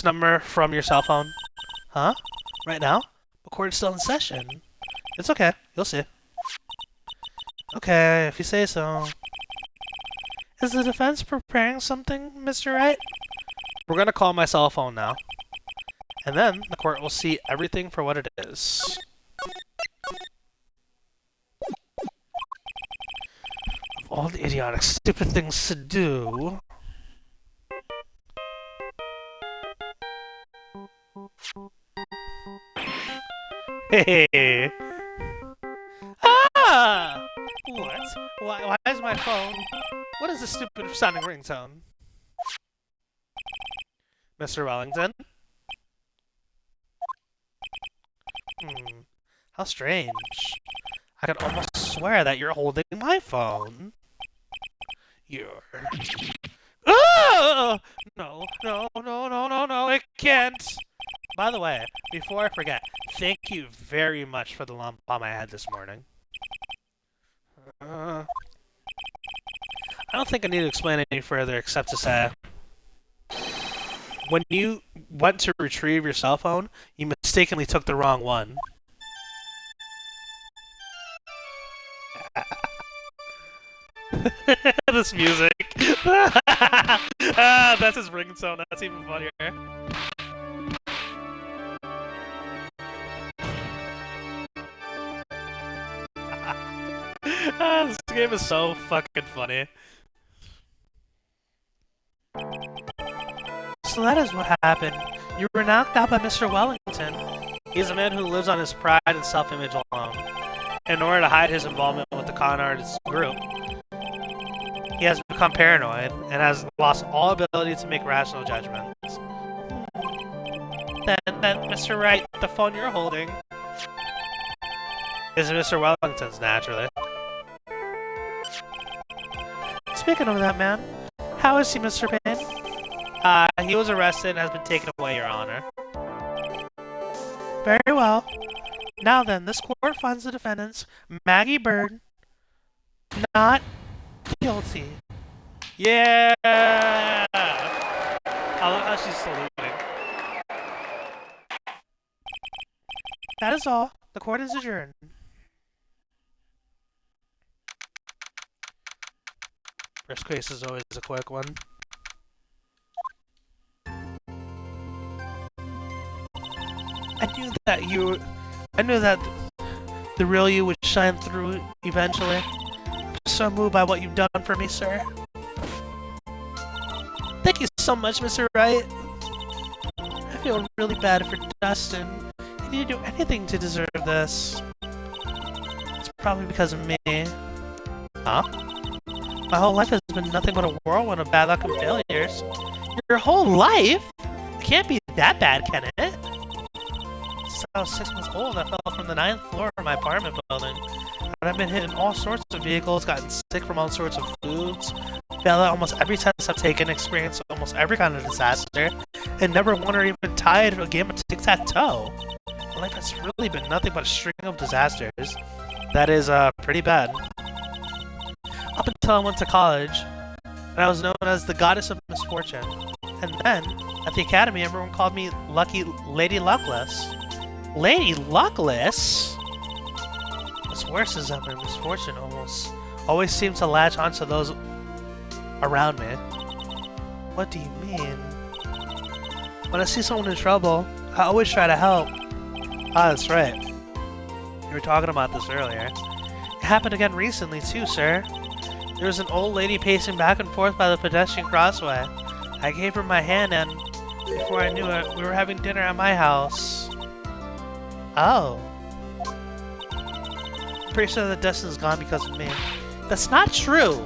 number from your cell phone? Huh? Right now? The court is still in session. It's okay. You'll see. Okay, if you say so. Is the defense preparing something, Mr. Wright? We're gonna call my cell phone now. And then the court will see everything for what it is. Of all the idiotic, stupid things to do... Hey! Ah! What? Why is my phone... What is this stupid sounding ringtone? Mr. Wellington? How strange. I could almost swear that you're holding my phone. You're... Oh! No, it can't! By the way, before I forget, thank you very much for the lump on my head this morning. I don't think I need to explain any further except to say... When you went to retrieve your cell phone, you mistakenly took the wrong one. This music. That's his ringtone. That's even funnier. This game is so fucking funny. So that is what happened. You were knocked out by Mr. Wellington. He's a man who lives on his pride and self-image alone. In order to hide his involvement with the con artist group, he has become paranoid and has lost all ability to make rational judgments. Then, Mr. Wright, the phone you're holding is Mr. Wellington's, naturally. Speaking of that man, how is he, Mr. Payne? He was arrested and has been taken away, Your Honor. Very well. Now then, this court finds the defendants, Maggie Bird, not guilty. Yeah! I love how she's saluting. That is all. The court is adjourned. First case is always a quick one. I knew that the real you would shine through eventually. I'm so moved by what you've done for me, sir. Thank you so much, Mr. Wright. I feel really bad for Dustin. He didn't do anything to deserve this. Probably because of me. Huh? My whole life has been nothing but a whirlwind of bad luck and failures. Your whole life? It can't be that bad, can it? Since I was 6 months old, I fell from the 9th floor of my apartment building. And I've been hit in all sorts of vehicles, gotten sick from all sorts of foods, failed at almost every test I've taken, experienced almost every kind of disaster, and never won or even tied a game of tic-tac-toe. My life has really been nothing but a string of disasters. That is, pretty bad. Up until I went to college, and I was known as the Goddess of Misfortune. And then, at the academy, everyone called me Lucky Lady Luckless. Lady Luckless? What's worse is that my misfortune always seems to latch onto those around me. What do you mean? When I see someone in trouble, I always try to help. Ah, that's right. You were talking about this earlier. It happened again recently too, sir. There was an old lady pacing back and forth by the pedestrian crossway. I gave her my hand and, before I knew it, we were having dinner at my house. Oh. I'm pretty sure that Dustin's gone because of me. That's not true!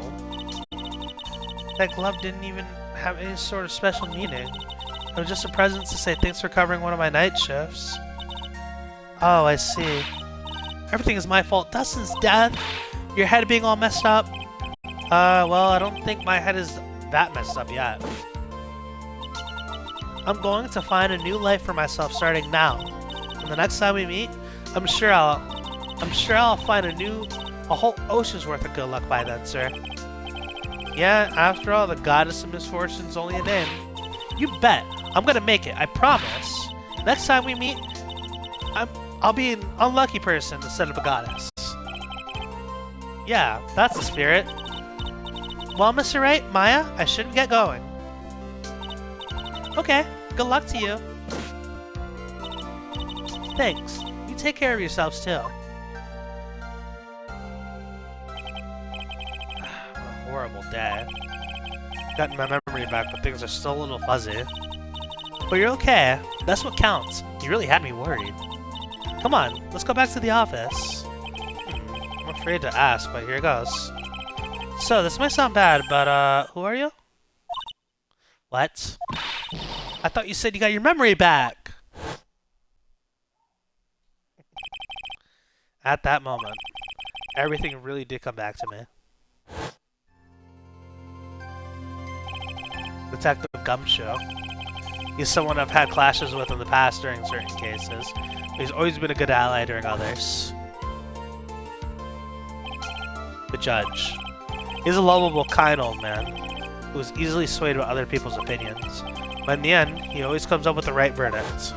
That glove didn't even have any sort of special meaning. It was just a present to say thanks for covering one of my night shifts. Oh, I see. Everything is my fault. Dustin's death, your head being all messed up. Well, I don't think my head is that messed up yet. I'm going to find a new life for myself starting now. And the next time we meet, I'm sure I'll find a whole ocean's worth of good luck by then, sir. Yeah, after all, the Goddess of Misfortune's only a name. You bet. I'm gonna make it, I promise. Next time we meet, I'll be an unlucky person instead of a goddess. Yeah, that's the spirit. Well, Mr. Wright, Maya, I shouldn't get going. Okay, good luck to you. Thanks. You take care of yourselves, too. What a horrible day. Gotten my memory back, but things are still a little fuzzy. But you're okay. That's what counts. You really had me worried. Come on, let's go back to the office. I'm afraid to ask, but here goes. So, this might sound bad, but, who are you? What? I thought you said you got your memory back! At that moment, everything really did come back to me. Detective Gumshoe. He's someone I've had clashes with in the past during certain cases. He's always been a good ally during others. The judge. He's a lovable, kind old man who is easily swayed by other people's opinions. But in the end, he always comes up with the right verdict.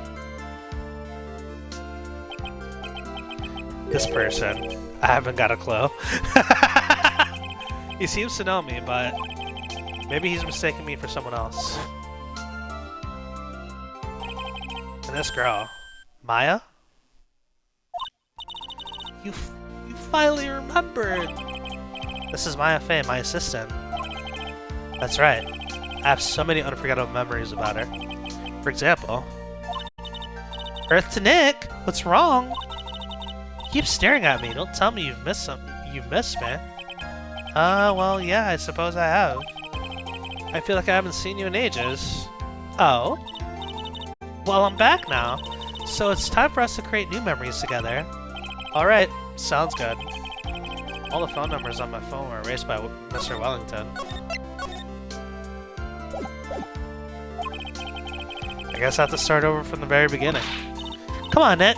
This person. I haven't got a clue. He seems to know me, but maybe he's mistaken me for someone else. And this girl. Maya? You finally remembered! This is Maya Fey, my assistant. That's right. I have so many unforgettable memories about her. For example... Earth to Nick! What's wrong? You keep staring at me. Don't tell me you've missed something. You've missed me. Well, yeah, I suppose I have. I feel like I haven't seen you in ages. Oh? Well, I'm back now. So it's time for us to create new memories together. Alright, sounds good. All the phone numbers on my phone were erased by Mr. Wellington. I guess I have to start over from the very beginning. Come on, Nick!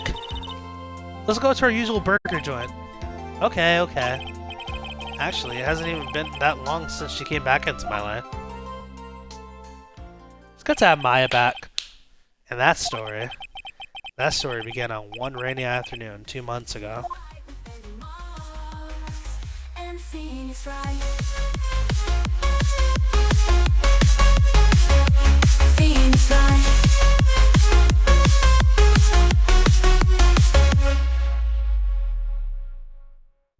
Let's go to our usual burger joint. Okay, okay. Actually, it hasn't even been that long since she came back into my life. It's good to have Maya back. And that story began on one rainy afternoon 2 months ago. Phoenix Wright.